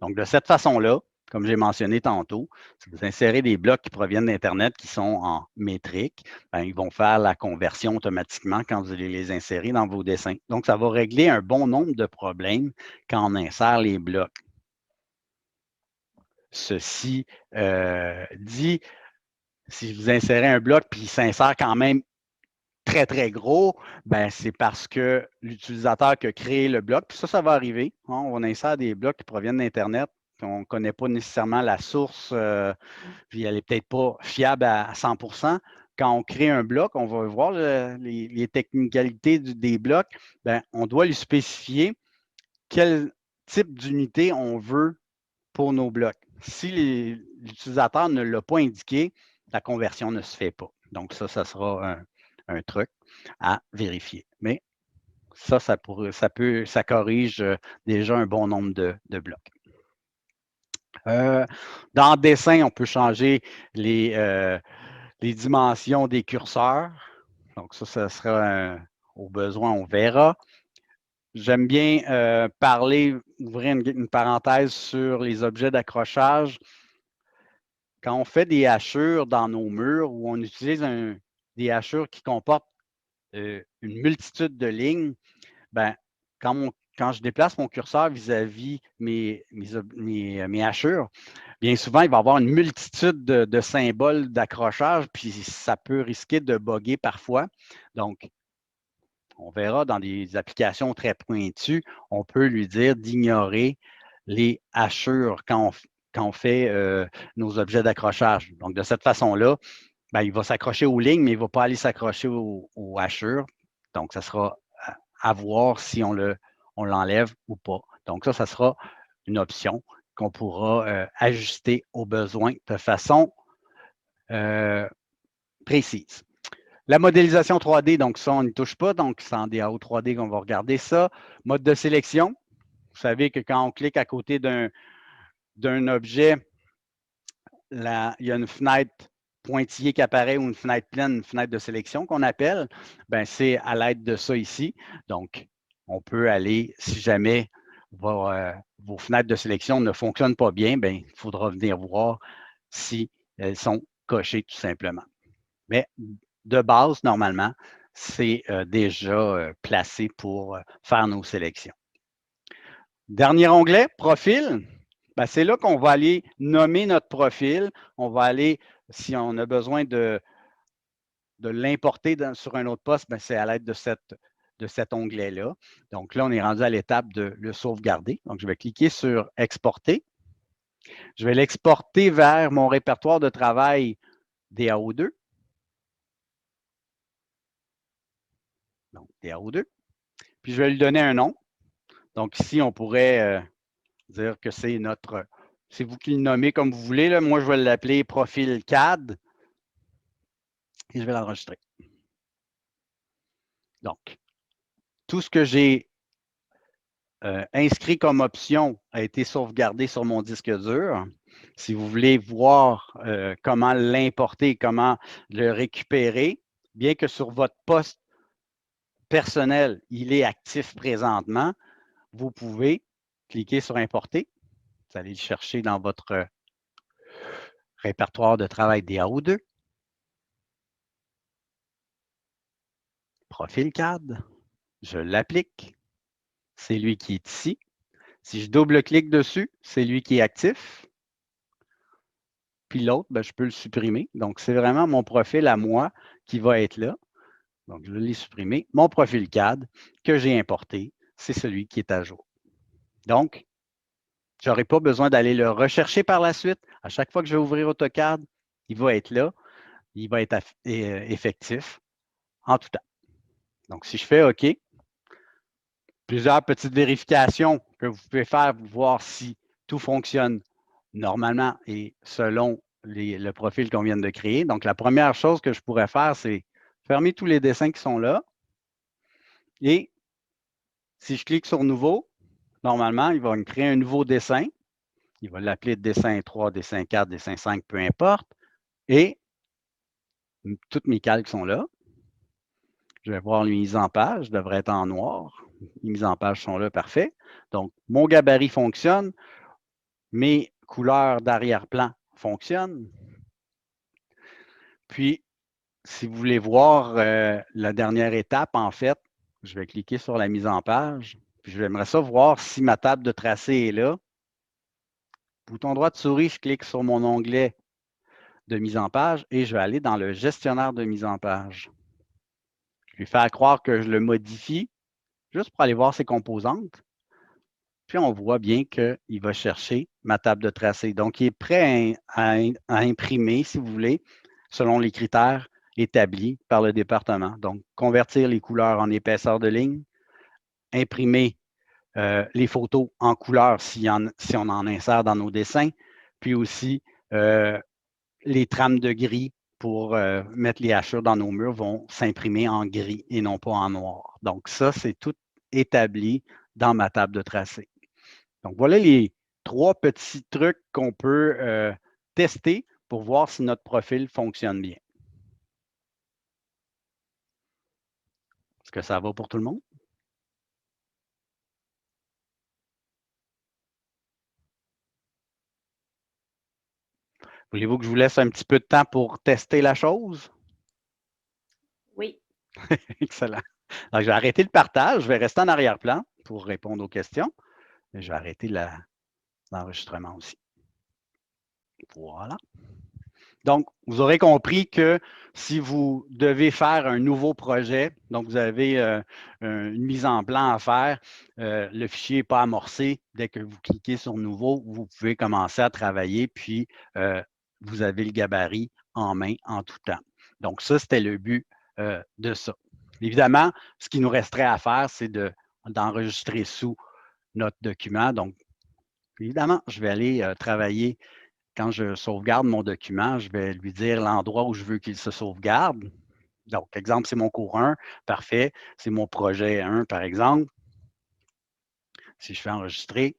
Donc, de cette façon-là, comme j'ai mentionné tantôt, si vous insérez des blocs qui proviennent d'Internet qui sont en métrique, ben, ils vont faire la conversion automatiquement quand vous allez les insérer dans vos dessins. Donc, ça va régler un bon nombre de problèmes quand on insère les blocs. Ceci dit, si vous insérez un bloc puis il s'insère quand même très, très gros, ben, c'est parce que l'utilisateur qui a créé le bloc, puis ça va arriver. Hein, on insère des blocs qui proviennent d'Internet, on ne connaît pas nécessairement la source, puis elle n'est peut-être pas fiable à 100%. Quand on crée un bloc, on va voir les technicalités des blocs, ben, on doit lui spécifier quel type d'unité on veut pour nos blocs. Si l'utilisateur ne l'a pas indiqué, la conversion ne se fait pas. Donc, ça sera un truc à vérifier. Mais ça corrige déjà un bon nombre de blocs. Dans le dessin, on peut changer les dimensions des curseurs. Donc, ça sera au besoin, on verra. J'aime bien parler, ouvrir une parenthèse sur les objets d'accrochage. Quand on fait des hachures dans nos murs ou on utilise des hachures qui comportent une multitude de lignes, ben, quand je déplace mon curseur vis-à-vis mes hachures, bien souvent, il va y avoir une multitude de symboles d'accrochage, puis ça peut risquer de bugger parfois. Donc, on verra dans des applications très pointues, on peut lui dire d'ignorer les hachures quand on fait nos objets d'accrochage. Donc, de cette façon-là, ben, il va s'accrocher aux lignes, mais il ne va pas aller s'accrocher aux hachures. Donc, ça sera à voir si on l'enlève ou pas. Donc, ça sera une option qu'on pourra ajuster aux besoins de façon précise. La modélisation 3D, donc ça, on n'y touche pas. Donc, c'est en DAO 3D qu'on va regarder ça. Mode de sélection. Vous savez que quand on clique à côté d'un objet, il y a une fenêtre pointillée qui apparaît ou une fenêtre pleine, une fenêtre de sélection qu'on appelle. Ben, c'est à l'aide de ça ici. Donc, on peut aller, si jamais vos fenêtres de sélection ne fonctionnent pas bien, ben, il faudra venir voir si elles sont cochées tout simplement. Mais de base, normalement, c'est déjà placé pour faire nos sélections. Dernier onglet, profil. Ben, c'est là qu'on va aller nommer notre profil. On va aller, si on a besoin de l'importer sur un autre poste, ben, c'est à l'aide de cet onglet-là. Donc là, on est rendu à l'étape de le sauvegarder. Donc, je vais cliquer sur Exporter. Je vais l'exporter vers mon répertoire de travail DAO2. Donc, DAO2. Puis, je vais lui donner un nom. Donc, ici, on pourrait dire que c'est c'est vous qui le nommez comme vous voulez. Là. Moi, je vais l'appeler profil CAD et je vais l'enregistrer. Donc, tout ce que j'ai inscrit comme option a été sauvegardé sur mon disque dur. Si vous voulez voir comment l'importer, comment le récupérer, bien que sur votre poste personnel, il est actif présentement, vous pouvez cliquer sur Importer. Vous allez le chercher dans votre répertoire de travail DAO2. Profil CAD. Je l'applique. C'est lui qui est ici. Si je double-clique dessus, c'est lui qui est actif. Puis l'autre, ben, je peux le supprimer. Donc, c'est vraiment mon profil à moi qui va être là. Donc, je l'ai supprimé. Mon profil CAD que j'ai importé, c'est celui qui est à jour. Donc, je n'aurai pas besoin d'aller le rechercher par la suite. À chaque fois que je vais ouvrir AutoCAD, il va être là. Il va être effectif en tout temps. Donc, si je fais OK, plusieurs petites vérifications que vous pouvez faire pour voir si tout fonctionne normalement et selon le profil qu'on vient de créer. Donc, la première chose que je pourrais faire, c'est fermer tous les dessins qui sont là. Et si je clique sur Nouveau, normalement, il va me créer un nouveau dessin. Il va l'appeler dessin 3, dessin 4, dessin 5, peu importe. Et Tous mes calques sont là. Je vais voir les mises en page, devrait être en noir. Les mises en page sont là, parfait. Donc, mon gabarit fonctionne. Mes couleurs d'arrière-plan fonctionnent. Puis, si vous voulez voir la dernière étape, en fait, je vais cliquer sur la mise en page. Puis, j'aimerais ça voir si ma table de tracé est là. Bouton droit de souris, je clique sur mon onglet de mise en page et je vais aller dans le gestionnaire de mise en page. Je vais faire croire que je le modifie juste pour aller voir ses composantes. Puis, on voit bien qu'il va chercher ma table de tracé. Donc, il est prêt à imprimer, si vous voulez, selon les critères établis par le département. Donc, convertir les couleurs en épaisseur de ligne, imprimer les photos en couleur si on en insère dans nos dessins, puis aussi les trames de gris pour mettre les hachures dans nos murs vont s'imprimer en gris et non pas en noir. Donc, ça, c'est tout établi dans ma table de tracé. Donc, voilà les 3 petits trucs qu'on peut tester pour voir si notre profil fonctionne bien. Est-ce que ça va pour tout le monde? Voulez-vous que je vous laisse un petit peu de temps pour tester la chose? Oui. Excellent. Donc, je vais arrêter le partage. Je vais rester en arrière-plan pour répondre aux questions. Et je vais arrêter l'enregistrement aussi. Voilà. Donc, vous aurez compris que si vous devez faire un nouveau projet, donc vous avez une mise en plan à faire, le fichier n'est pas amorcé. Dès que vous cliquez sur Nouveau, vous pouvez commencer à travailler, puis vous avez le gabarit en main en tout temps. Donc, ça, c'était le but de ça. Évidemment, ce qui nous resterait à faire, c'est d'enregistrer sous notre document. Donc, évidemment, je vais aller travailler. Quand je sauvegarde mon document, je vais lui dire l'endroit où je veux qu'il se sauvegarde. Donc, exemple, c'est mon cours 1, parfait. C'est mon projet 1, par exemple. Si je fais enregistrer,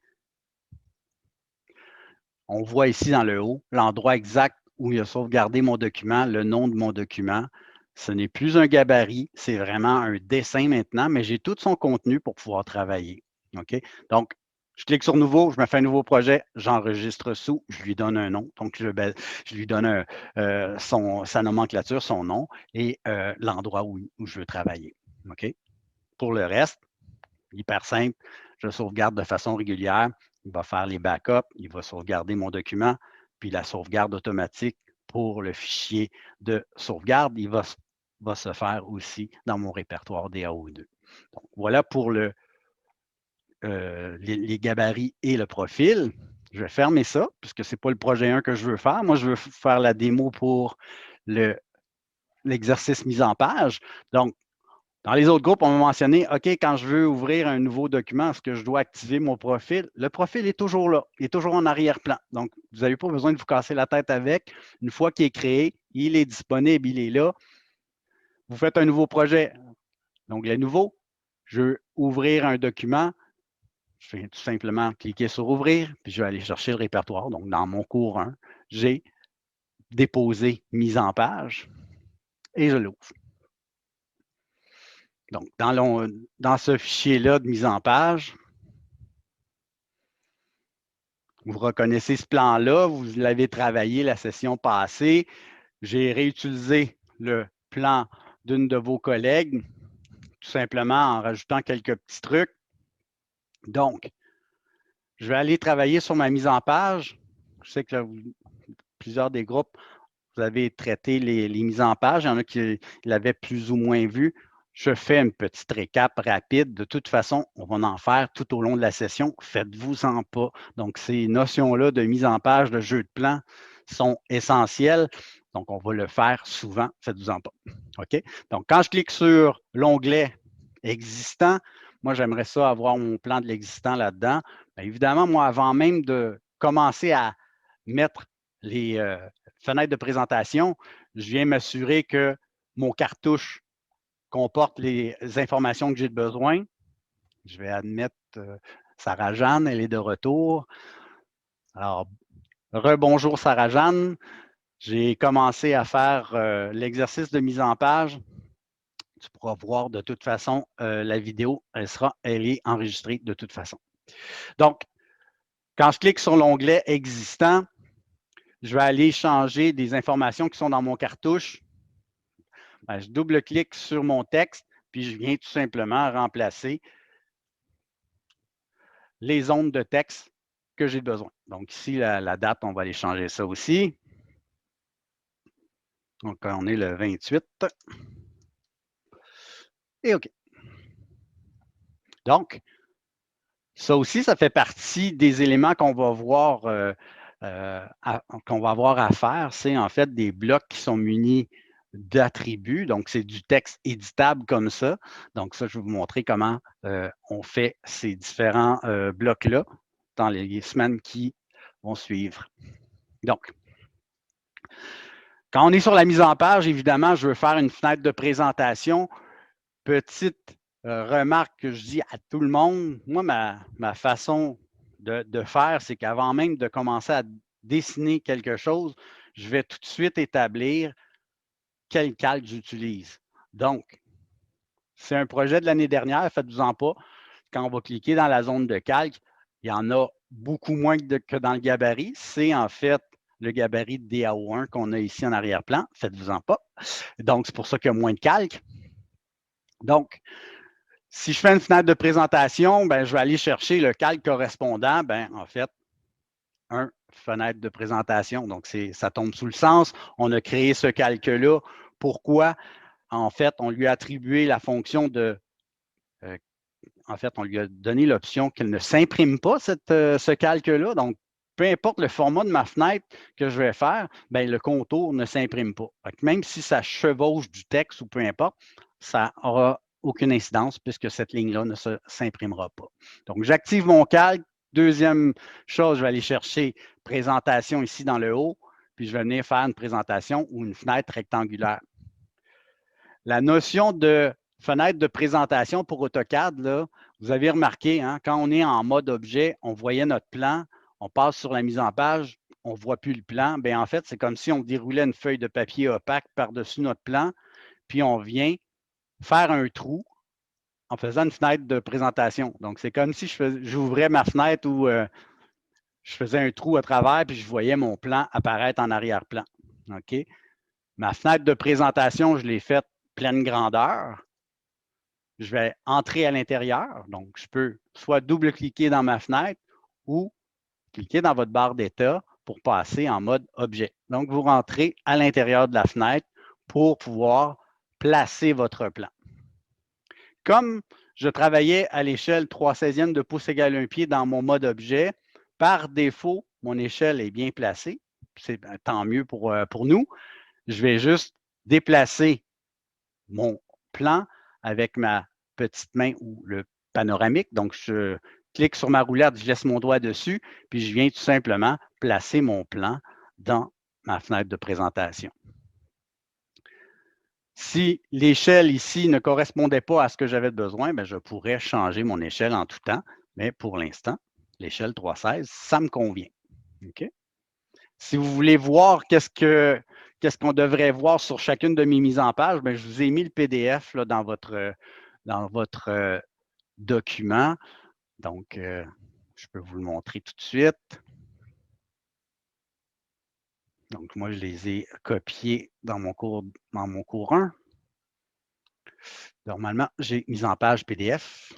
on voit ici dans le haut l'endroit exact où il a sauvegardé mon document, le nom de mon document. Ce n'est plus un gabarit, c'est vraiment un dessin maintenant, mais j'ai tout son contenu pour pouvoir travailler. OK? Donc, je clique sur Nouveau, je me fais un nouveau projet, j'enregistre sous, je lui donne un nom. Donc, je lui donne sa nomenclature, son nom et l'endroit où je veux travailler. OK? Pour le reste, hyper simple, je sauvegarde de façon régulière. Il va faire les backups, il va sauvegarder mon document, puis la sauvegarde automatique pour le fichier de sauvegarde, il va se faire aussi dans mon répertoire DAO2. Donc, voilà pour les gabarits et le profil. Je vais fermer ça, puisque ce n'est pas le projet 1 que je veux faire. Moi, je veux faire la démo pour l'exercice mise en page. Donc, dans les autres groupes, on m'a mentionné, OK, quand je veux ouvrir un nouveau document, est-ce que je dois activer mon profil? Le profil est toujours là, il est toujours en arrière-plan. Donc, vous n'avez pas besoin de vous casser la tête avec. Une fois qu'il est créé, il est disponible, il est là. Vous faites un nouveau projet. Donc, le nouveau, je veux ouvrir un document. Je vais tout simplement cliquer sur Ouvrir, puis je vais aller chercher le répertoire. Donc, dans mon cours 1, j'ai déposé mise en page et je l'ouvre. Donc, dans ce fichier-là de mise en page, vous reconnaissez ce plan-là, vous l'avez travaillé la session passée. J'ai réutilisé le plan d'une de vos collègues, tout simplement en rajoutant quelques petits trucs. Donc, je vais aller travailler sur ma mise en page. Je sais que là, plusieurs des groupes, vous avez traité les mises en page. Il y en a qui l'avaient plus ou moins vu. Je fais une petite récap rapide. De toute façon, on va en faire tout au long de la session. Faites-vous-en pas. Donc, ces notions-là de mise en page, de jeu de plan sont essentielles. Donc, on va le faire souvent. Faites-vous-en pas. OK? Donc, quand je clique sur l'onglet existant, moi, j'aimerais ça avoir mon plan de l'existant là-dedans. Bien, évidemment, moi, avant même de commencer à mettre les fenêtres de présentation, je viens m'assurer que mon cartouche comporte les informations que j'ai besoin. Je vais admettre Sarah-Jeanne, elle est de retour. Alors, rebonjour Sarah-Jeanne. J'ai commencé à faire l'exercice de mise en page. Tu pourras voir de toute façon la vidéo, elle est enregistrée de toute façon. Donc, quand je clique sur l'onglet existant, je vais aller changer des informations qui sont dans mon cartouche. Ben, je double-clique sur mon texte, puis je viens tout simplement remplacer les zones de texte que j'ai besoin. Donc ici, la date, on va aller changer ça aussi. Donc, on est le 28. Et OK. Donc, ça aussi, ça fait partie des éléments qu'on va voir, qu'on va avoir à faire. C'est en fait des blocs qui sont munis d'attributs. Donc, c'est du texte éditable comme ça. Donc, ça, je vais vous montrer comment on fait ces différents blocs-là dans les semaines qui vont suivre. Donc, quand on est sur la mise en page, évidemment, je veux faire une fenêtre de présentation. Petite remarque que je dis à tout le monde, moi, ma façon de faire, c'est qu'avant même de commencer à dessiner quelque chose, je vais tout de suite établir quel calque j'utilise. Donc, c'est un projet de l'année dernière, faites-vous-en pas. Quand on va cliquer dans la zone de calque, il y en a beaucoup moins que dans le gabarit. C'est en fait le gabarit de DAO1 qu'on a ici en arrière-plan. Faites-vous-en pas. Donc, c'est pour ça qu'il y a moins de calques. Donc, si je fais une fenêtre de présentation, ben, je vais aller chercher le calque correspondant. Ben, en fait, un fenêtre de présentation. Donc, ça tombe sous le sens. On a créé ce calque-là. Pourquoi? En fait, on lui a attribué la fonction de... en fait, on lui a donné l'option qu'elle ne s'imprime pas, ce calque-là. Donc, peu importe le format de ma fenêtre que je vais faire, ben, le contour ne s'imprime pas. Même si ça chevauche du texte ou peu importe, ça aura aucune incidence puisque cette ligne-là ne s'imprimera pas. Donc, j'active mon calque. Deuxième chose, je vais aller chercher présentation ici dans le haut, puis je vais venir faire une présentation ou une fenêtre rectangulaire. La notion de fenêtre de présentation pour AutoCAD, là, vous avez remarqué, hein, quand on est en mode objet, on voyait notre plan, on passe sur la mise en page, on ne voit plus le plan. Bien, en fait, c'est comme si on déroulait une feuille de papier opaque par-dessus notre plan, puis on vient faire un trou en faisant une fenêtre de présentation. Donc, c'est comme si j'ouvrais ma fenêtre où je faisais un trou à travers, puis je voyais mon plan apparaître en arrière-plan. OK? Ma fenêtre de présentation, je l'ai faite pleine grandeur. Je vais entrer à l'intérieur. Donc, je peux soit double-cliquer dans ma fenêtre ou cliquer dans votre barre d'état pour passer en mode objet. Donc, vous rentrez à l'intérieur de la fenêtre pour pouvoir placer votre plan. Comme je travaillais à l'échelle 3/16e de pouce égale 1 pied dans mon mode objet, par défaut, mon échelle est bien placée. C'est tant mieux pour nous. Je vais juste déplacer mon plan avec ma petite main ou le panoramique. Donc, je clique sur ma roulette, je laisse mon doigt dessus, puis je viens tout simplement placer mon plan dans ma fenêtre de présentation. Si l'échelle ici ne correspondait pas à ce que j'avais besoin, bien, je pourrais changer mon échelle en tout temps, mais pour l'instant, l'échelle 3/16, ça me convient. Okay? Si vous voulez voir qu'est-ce qu'on devrait voir sur chacune de mes mises en page, bien, je vous ai mis le PDF là, dans votre document. Donc, je peux vous le montrer tout de suite. Donc, moi, je les ai copiés dans mon cours 1. Normalement, j'ai mise en page PDF.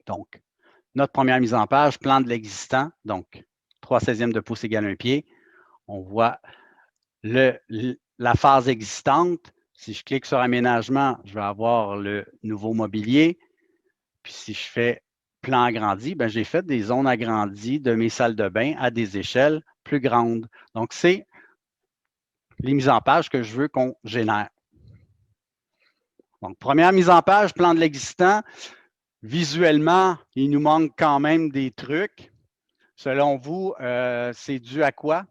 Donc, notre première mise en page, plan de l'existant. Donc, 3/16e de pouce égale 1 pied. On voit la phase existante. Si je clique sur aménagement, je vais avoir le nouveau mobilier. Puis si je fais plan agrandi, ben, j'ai fait des zones agrandies de mes salles de bain à des échelles plus grandes. Donc, c'est les mises en page que je veux qu'on génère. Donc, première mise en page, plan de l'existant. Visuellement, il nous manque quand même des trucs. Selon vous, c'est dû à quoi?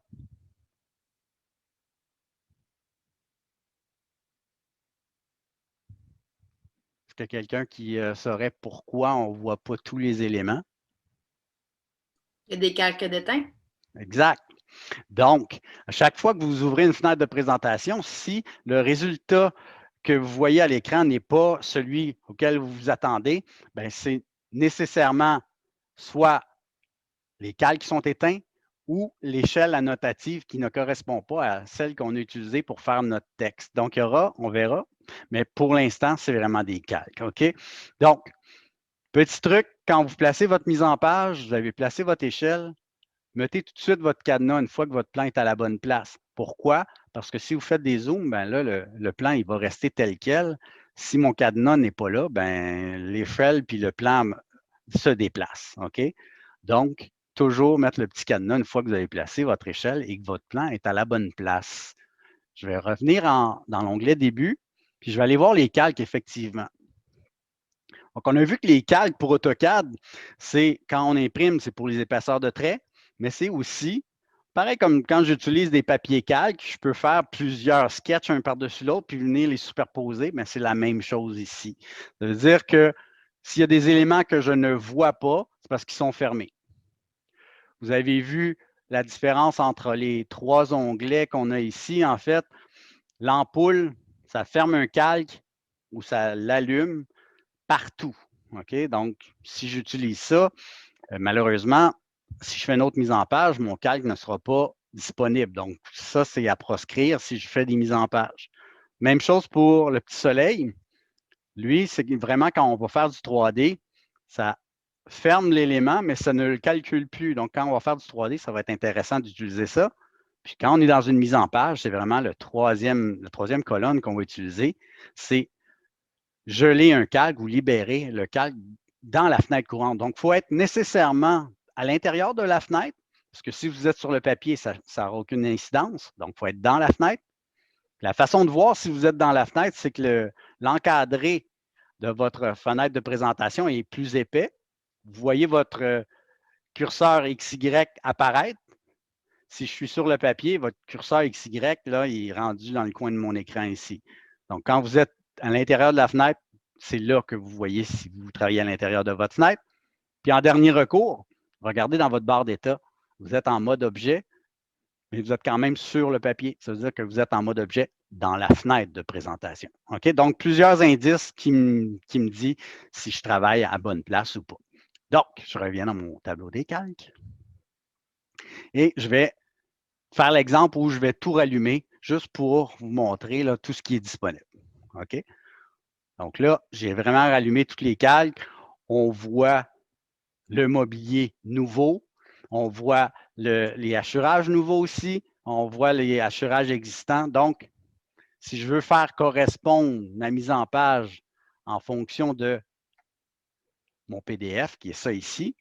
Est-ce qu'il y a quelqu'un qui saurait pourquoi on ne voit pas tous les éléments? Il y a des calques d'étain. Exact. Donc, à chaque fois que vous ouvrez une fenêtre de présentation, si le résultat que vous voyez à l'écran n'est pas celui auquel vous vous attendez, bien, c'est nécessairement soit les calques qui sont éteints ou l'échelle annotative qui ne correspond pas à celle qu'on a utilisée pour faire notre texte. Donc, il y aura, on verra, mais pour l'instant, c'est vraiment des calques. OK? Donc, petit truc, quand vous placez votre mise en page, vous avez placé votre échelle, mettez tout de suite votre cadenas une fois que votre plan est à la bonne place. Pourquoi? Parce que si vous faites des zooms, ben là, le plan, il va rester tel quel. Si mon cadenas n'est pas là, ben l'échelle puis le plan se déplacent. OK? Donc, toujours mettre le petit cadenas une fois que vous avez placé votre échelle et que votre plan est à la bonne place. Je vais revenir dans l'onglet Début, puis je vais aller voir les calques, effectivement. Donc, on a vu que les calques pour AutoCAD, c'est quand on imprime, c'est pour les épaisseurs de traits, mais c'est aussi, pareil comme quand j'utilise des papiers calques, je peux faire plusieurs sketchs un par-dessus l'autre puis venir les superposer, mais c'est la même chose ici. Ça veut dire que s'il y a des éléments que je ne vois pas, c'est parce qu'ils sont fermés. Vous avez vu la différence entre les trois onglets qu'on a ici. En fait, l'ampoule, ça ferme un calque ou ça l'allume partout. OK? Donc, si j'utilise ça, malheureusement, si je fais une autre mise en page, mon calque ne sera pas disponible. Donc, ça, c'est à proscrire si je fais des mises en page. Même chose pour le petit soleil. Lui, c'est vraiment quand on va faire du 3D, ça ferme l'élément, mais ça ne le calcule plus. Donc, quand on va faire du 3D, ça va être intéressant d'utiliser ça. Puis quand on est dans une mise en page, c'est vraiment la troisième colonne qu'on va utiliser. C'est geler un calque ou libérer le calque dans la fenêtre courante. Donc, il faut être nécessairement à l'intérieur de la fenêtre, parce que si vous êtes sur le papier, ça n'aura aucune incidence. Donc, il faut être dans la fenêtre. La façon de voir si vous êtes dans la fenêtre, c'est que l'encadré de votre fenêtre de présentation est plus épais. Vous voyez votre curseur XY apparaître. Si je suis sur le papier, votre curseur XY, là, il est rendu dans le coin de mon écran ici. Donc, quand vous êtes à l'intérieur de la fenêtre, c'est là que vous voyez si vous travaillez à l'intérieur de votre fenêtre. Puis en dernier recours, regardez dans votre barre d'état, vous êtes en mode objet, mais vous êtes quand même sur le papier. Ça veut dire que vous êtes en mode objet dans la fenêtre de présentation. OK? Donc, plusieurs indices qui me disent si je travaille à bonne place ou pas. Donc, je reviens dans mon tableau des calques et je vais faire l'exemple où je vais tout rallumer juste pour vous montrer là, tout ce qui est disponible. OK? Donc là, j'ai vraiment rallumé tous les calques. On voit le mobilier nouveau. On voit les hachurages nouveaux aussi. On voit les hachurages existants. Donc, si je veux faire correspondre ma mise en page en fonction de mon PDF, qui est ça ici,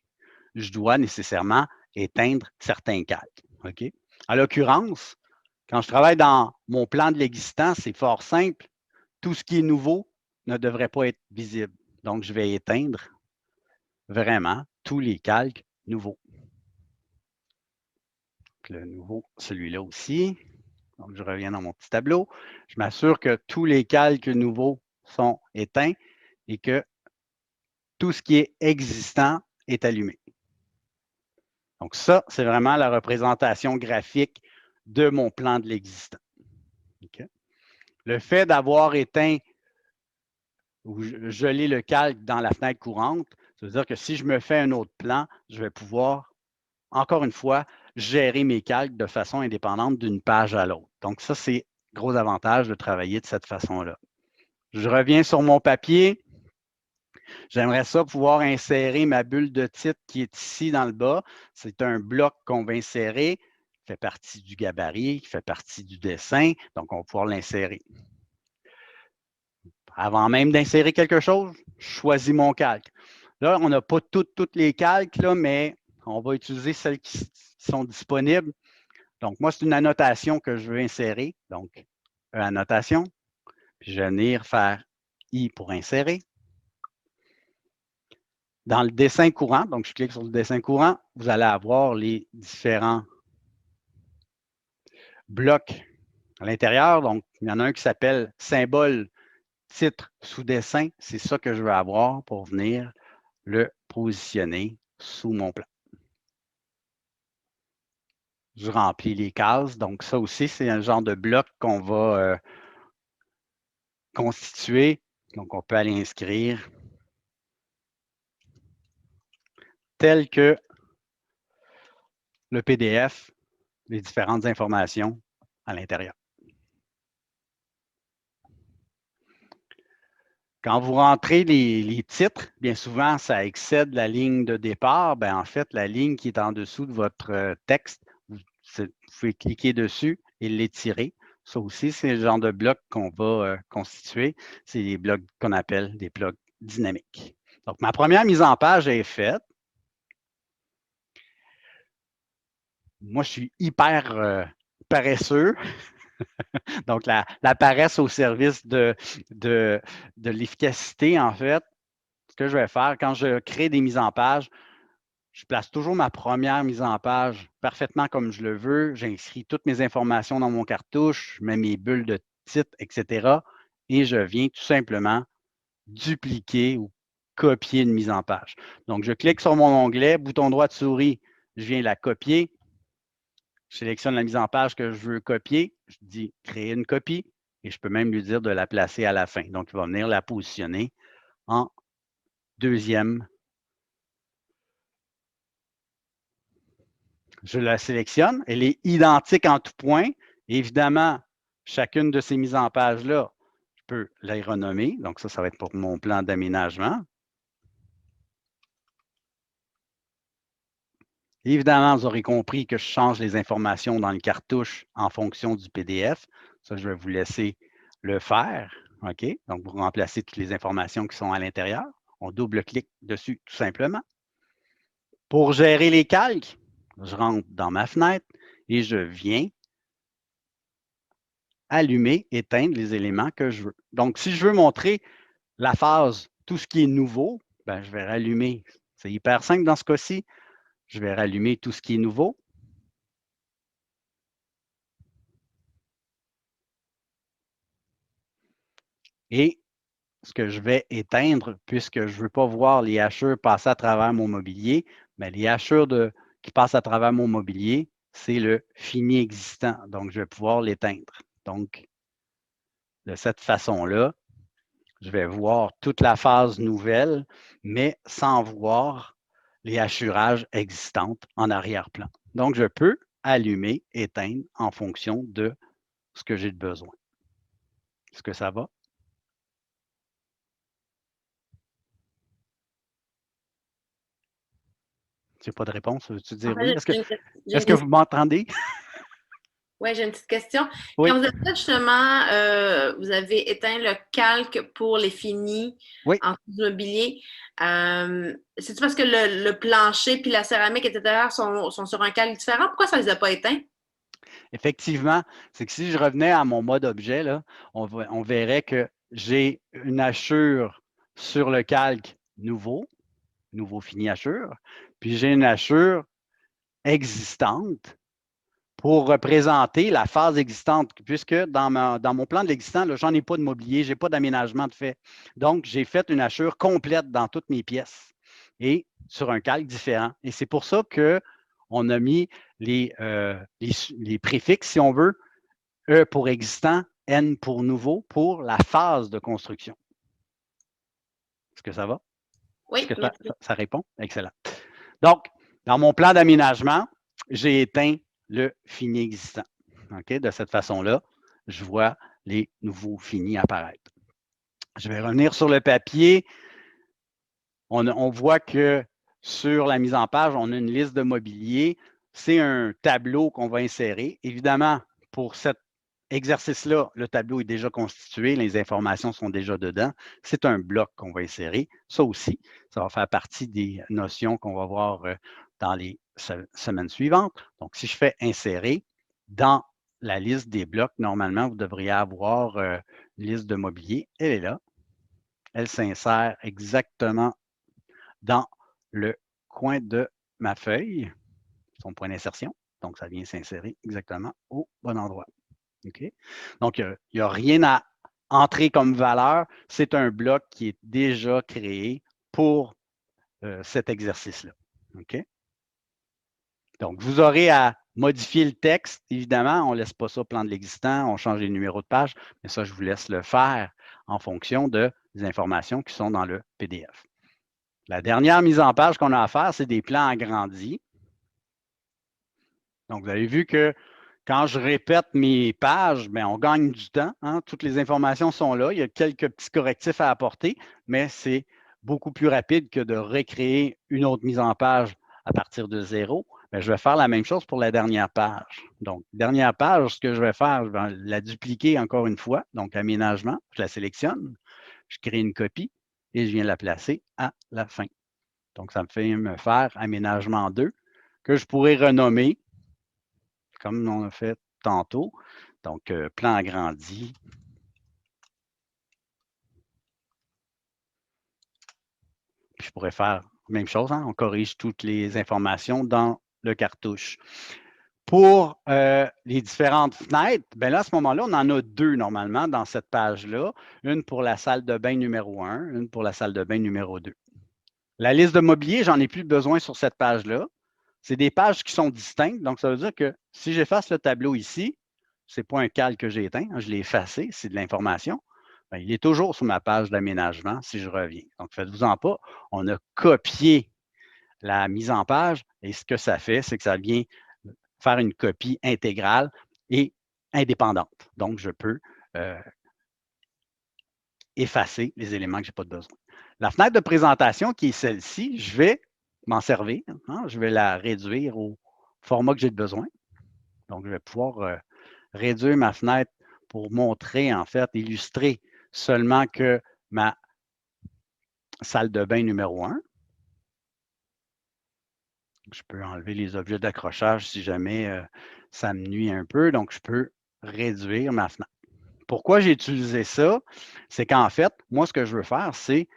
je dois nécessairement éteindre certains calques. OK? En l'occurrence, quand je travaille dans mon plan de l'existant, c'est fort simple. Tout ce qui est nouveau ne devrait pas être visible. Donc, je vais éteindre vraiment tous les calques nouveaux. Le nouveau, celui-là aussi. Donc, je reviens dans mon petit tableau. Je m'assure que tous les calques nouveaux sont éteints et que tout ce qui est existant est allumé. Donc, ça, c'est vraiment la représentation graphique de mon plan de l'existant. Okay? Le fait d'avoir éteint ou gelé le calque dans la fenêtre courante, ça veut dire que si je me fais un autre plan, je vais pouvoir, encore une fois, gérer mes calques de façon indépendante d'une page à l'autre. Donc, ça, c'est gros avantage de travailler de cette façon-là. Je reviens sur mon papier. J'aimerais ça pouvoir insérer ma bulle de titre qui est ici dans le bas. C'est un bloc qu'on va insérer, qui fait partie du gabarit, qui fait partie du dessin. Donc, on va pouvoir l'insérer. Avant même d'insérer quelque chose, je choisis mon calque. Là, on n'a pas toutes les calques, là, mais on va utiliser celles qui sont disponibles. Donc, moi, c'est une annotation que je veux insérer. Donc, annotation. Puis, je vais venir faire I pour insérer. Dans le dessin courant, donc je clique sur le dessin courant, vous allez avoir les différents blocs à l'intérieur. Donc, il y en a un qui s'appelle symbole, titre, sous-dessin. C'est ça que je veux avoir pour venir le positionner sous mon plan. je remplis les cases. Donc, ça aussi, c'est un genre de bloc qu'on va constituer. Donc, on peut aller inscrire tel que le PDF, les différentes informations à l'intérieur. Quand vous rentrez les titres, bien souvent, ça excède la ligne de départ. Bien, en fait, la ligne qui est en dessous de votre texte, vous pouvez cliquer dessus et l'étirer. Ça aussi, c'est le genre de bloc qu'on va constituer. C'est des blocs qu'on appelle des blocs dynamiques. Donc, ma première mise en page est faite. Moi, je suis hyper paresseux. Donc, la paresse au service de l'efficacité, en fait. Ce que je vais faire, quand je crée des mises en page, je place toujours ma première mise en page parfaitement comme je le veux. J'inscris toutes mes informations dans mon cartouche, je mets mes bulles de titre, etc. Et je viens tout simplement dupliquer ou copier une mise en page. Donc, je clique sur mon onglet, bouton droit de souris, je viens la copier. Je sélectionne la mise en page que je veux copier. Je dis créer une copie et je peux même lui dire de la placer à la fin. Donc, il va venir la positionner en deuxième. Je la sélectionne. Elle est identique en tout point. Évidemment, chacune de ces mises en page-là, je peux la renommer. Donc, ça va être pour mon plan d'aménagement. Évidemment, vous aurez compris que je change les informations dans le cartouche en fonction du PDF. Ça, je vais vous laisser le faire. OK? Donc, vous remplacez toutes les informations qui sont à l'intérieur. On double-clique dessus tout simplement. Pour gérer les calques, je rentre dans ma fenêtre et je viens allumer, éteindre les éléments que je veux. Donc, si je veux montrer la phase, tout ce qui est nouveau, ben, je vais rallumer. C'est hyper simple dans ce cas-ci. Je vais rallumer tout ce qui est nouveau. Et ce que je vais éteindre, puisque je ne veux pas voir les hachures passer à travers mon mobilier, mais les hachures qui passent à travers mon mobilier, c'est le fini existant. Donc, je vais pouvoir l'éteindre. Donc, de cette façon-là, je vais voir toute la phase nouvelle, mais sans voir les hachurages existantes en arrière-plan. Donc, je peux allumer, éteindre en fonction de ce que j'ai de besoin. Est-ce que ça va? Si pas de réponse, veux-tu dire oui? Est-ce que vous m'entendez? Oui, j'ai une petite question. Oui. Quand vous êtes fait justement, vous avez éteint le calque pour les finis Oui. en mobilier. C'est-tu parce que le plancher puis la céramique, etc., sont sur un calque différent? Pourquoi ça ne les a pas éteints? Effectivement, c'est que si je revenais à mon mode objet, là, on verrait que j'ai une hachure sur le calque nouveau fini hachure, puis j'ai une hachure existante pour représenter la phase existante, puisque dans mon plan de l'existant, je n'en ai pas de mobilier, je n'ai pas d'aménagement de fait. Donc, j'ai fait une hachure complète dans toutes mes pièces et sur un calque différent. Et c'est pour ça qu'on a mis les préfixes, si on veut, E pour existant, N pour nouveau, pour la phase de construction. Est-ce que ça va? Oui, Est-ce que merci. ça répond? Excellent. Donc, dans mon plan d'aménagement, j'ai éteint le fini existant. Okay? De cette façon-là, je vois les nouveaux finis apparaître. Je vais revenir sur le papier. On voit que sur la mise en page, on a une liste de mobilier. C'est un tableau qu'on va insérer. Évidemment, pour cet exercice-là, le tableau est déjà constitué, les informations sont déjà dedans. C'est un bloc qu'on va insérer. Ça aussi, ça va faire partie des notions qu'on va voir dans les semaines suivantes. Donc, si je fais insérer, dans la liste des blocs, normalement, vous devriez avoir une liste de mobilier. Elle est là. Elle s'insère exactement dans le coin de ma feuille, son point d'insertion. Donc, ça vient s'insérer exactement au bon endroit. OK? Donc, il n'y a rien à entrer comme valeur. C'est un bloc qui est déjà créé pour cet exercice-là. OK? Donc, vous aurez à Modifier le texte, évidemment, on ne laisse pas ça au plan de l'existant, on change les numéros de page, mais ça, je vous laisse le faire en fonction des informations qui sont dans le PDF. La dernière mise en page qu'on a à faire, c'est des plans agrandis. Donc, vous avez vu que quand je répète mes pages, bien, on gagne du temps. Hein? Toutes les informations sont là. Il y a quelques petits correctifs à apporter, mais c'est beaucoup plus rapide que de recréer une autre mise en page à partir de zéro. Bien, je vais faire la même chose pour la dernière page. Donc, dernière page, ce que je vais faire, je vais la dupliquer encore une fois. Donc, aménagement, je la sélectionne, je crée une copie et je viens la placer à la fin. Donc, ça me fait me faire aménagement 2 que je pourrais renommer comme on a fait tantôt. Donc, plan agrandi. Puis je pourrais faire la même chose, hein? On corrige toutes les informations dans le cartouche. Pour les différentes fenêtres, bien là, à ce moment-là, on en a deux normalement dans cette page-là. Une pour la salle de bain numéro 1, une pour la salle de bain numéro 2. La liste de mobilier, j'en ai plus besoin sur cette page-là. C'est des pages qui sont distinctes. Donc, ça veut dire que si j'efface le tableau ici, ce n'est pas un calque que j'ai éteint, hein, je l'ai effacé, c'est de l'information. Bien, il est toujours sur ma page d'aménagement si je reviens. Donc, faites-vous-en pas, on a copié la mise en page et ce que ça fait, c'est que ça vient faire une copie intégrale et indépendante. Donc, je peux effacer les éléments que je n'ai pas de besoin. La fenêtre de présentation qui est celle-ci, je vais m'en servir. Hein, je vais la réduire au format que j'ai besoin. Donc, je vais pouvoir réduire ma fenêtre pour montrer, en fait, illustrer seulement que ma salle de bain numéro 1. Je peux enlever les objets d'accrochage si jamais ça me nuit un peu. Donc, je peux réduire ma fenêtre. Pourquoi j'ai utilisé ça? C'est qu'en fait, moi, ce que je veux faire, c'est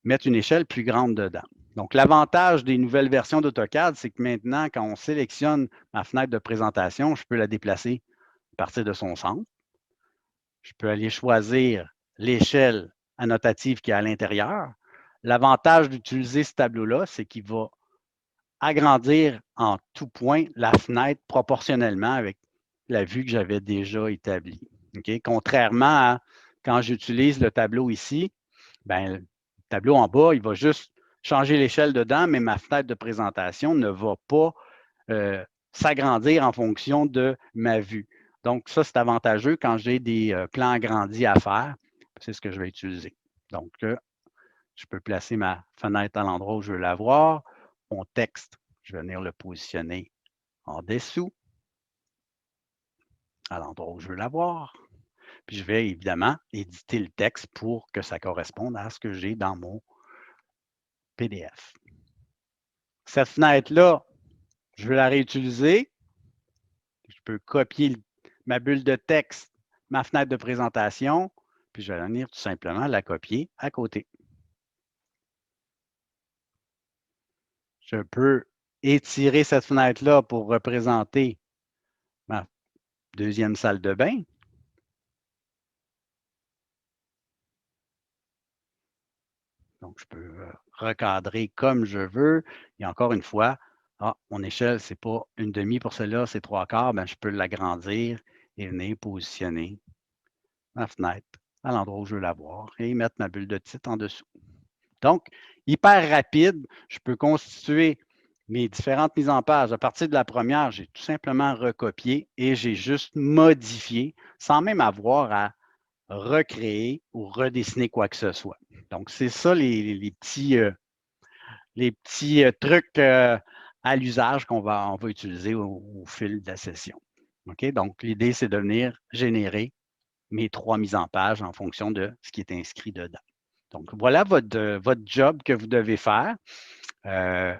mettre une échelle plus grande dedans. Donc, l'avantage des nouvelles versions d'AutoCAD, c'est que maintenant, quand on sélectionne ma fenêtre de présentation, je peux la déplacer à partir de son centre. Je peux aller choisir l'échelle annotative qui est à l'intérieur. L'avantage d'utiliser ce tableau-là, c'est qu'il va agrandir en tout point la fenêtre proportionnellement avec la vue que j'avais déjà établie. Okay? Contrairement à quand j'utilise le tableau ici, bien, le tableau en bas, il va juste changer l'échelle dedans, mais ma fenêtre de présentation ne va pas s'agrandir en fonction de ma vue. Donc, ça, c'est avantageux quand j'ai des plans agrandis à faire. C'est ce que je vais utiliser. Donc, je peux placer ma fenêtre à l'endroit où je veux la voir. Mon texte, je vais venir le positionner en dessous, à l'endroit où je veux la voir. Puis, je vais évidemment éditer le texte pour que ça corresponde à ce que j'ai dans mon PDF. Cette fenêtre-là, je veux la réutiliser. Je peux copier ma bulle de texte, ma fenêtre de présentation, puis je vais venir tout simplement la copier à côté. Je peux étirer cette fenêtre-là pour représenter ma deuxième salle de bain. Donc, je peux recadrer comme je veux. Et encore une fois, mon échelle, ce n'est pas une demi pour cela, c'est 3/4. Bien, je peux l'agrandir et venir positionner ma fenêtre à l'endroit où je veux la voir et mettre ma bulle de titre en dessous. Donc, hyper rapide, je peux constituer mes différentes mises en page. À partir de la première, j'ai tout simplement recopié et j'ai juste modifié sans même avoir à recréer ou redessiner quoi que ce soit. Donc, c'est ça les petits trucs à l'usage qu'on va utiliser au fil de la session. OK? Donc, l'idée, c'est de venir générer mes 3 mises en page en fonction de ce qui est inscrit dedans. Donc, voilà votre job que vous devez faire. La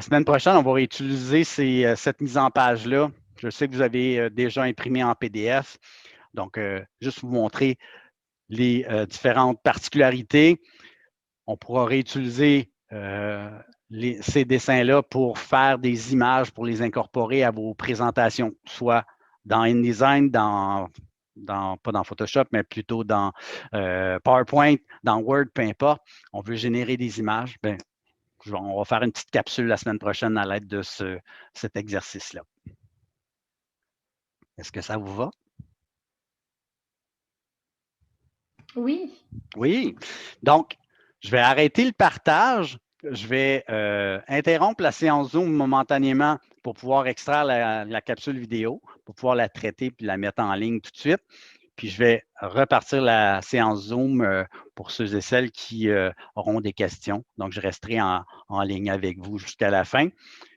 semaine prochaine, on va réutiliser cette mise en page-là. Je sais que vous avez déjà imprimé en PDF. Donc, juste vous montrer les différentes particularités. On pourra réutiliser ces dessins-là pour faire des images, pour les incorporer à vos présentations, soit dans InDesign, pas dans Photoshop, mais plutôt dans PowerPoint, dans Word, peu importe. On veut générer des images, bien, on va faire une petite capsule la semaine prochaine à l'aide de cet exercice-là. Est-ce que ça vous va? Oui. Oui. Donc, je vais arrêter le partage. Je vais interrompre la séance Zoom momentanément pour pouvoir extraire la capsule vidéo, pour pouvoir la traiter puis la mettre en ligne tout de suite. Puis je vais repartir la séance Zoom pour ceux et celles qui auront des questions. Donc, je resterai en ligne avec vous jusqu'à la fin.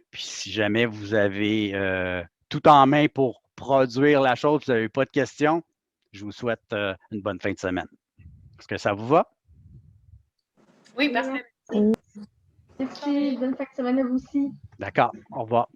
Puis si jamais vous avez tout en main pour produire la chose, vous n'avez pas de questions, je vous souhaite une bonne fin de semaine. Est-ce que ça vous va? Oui, parfait. Merci. Bonne fin de semaine à vous aussi. D'accord. Au revoir.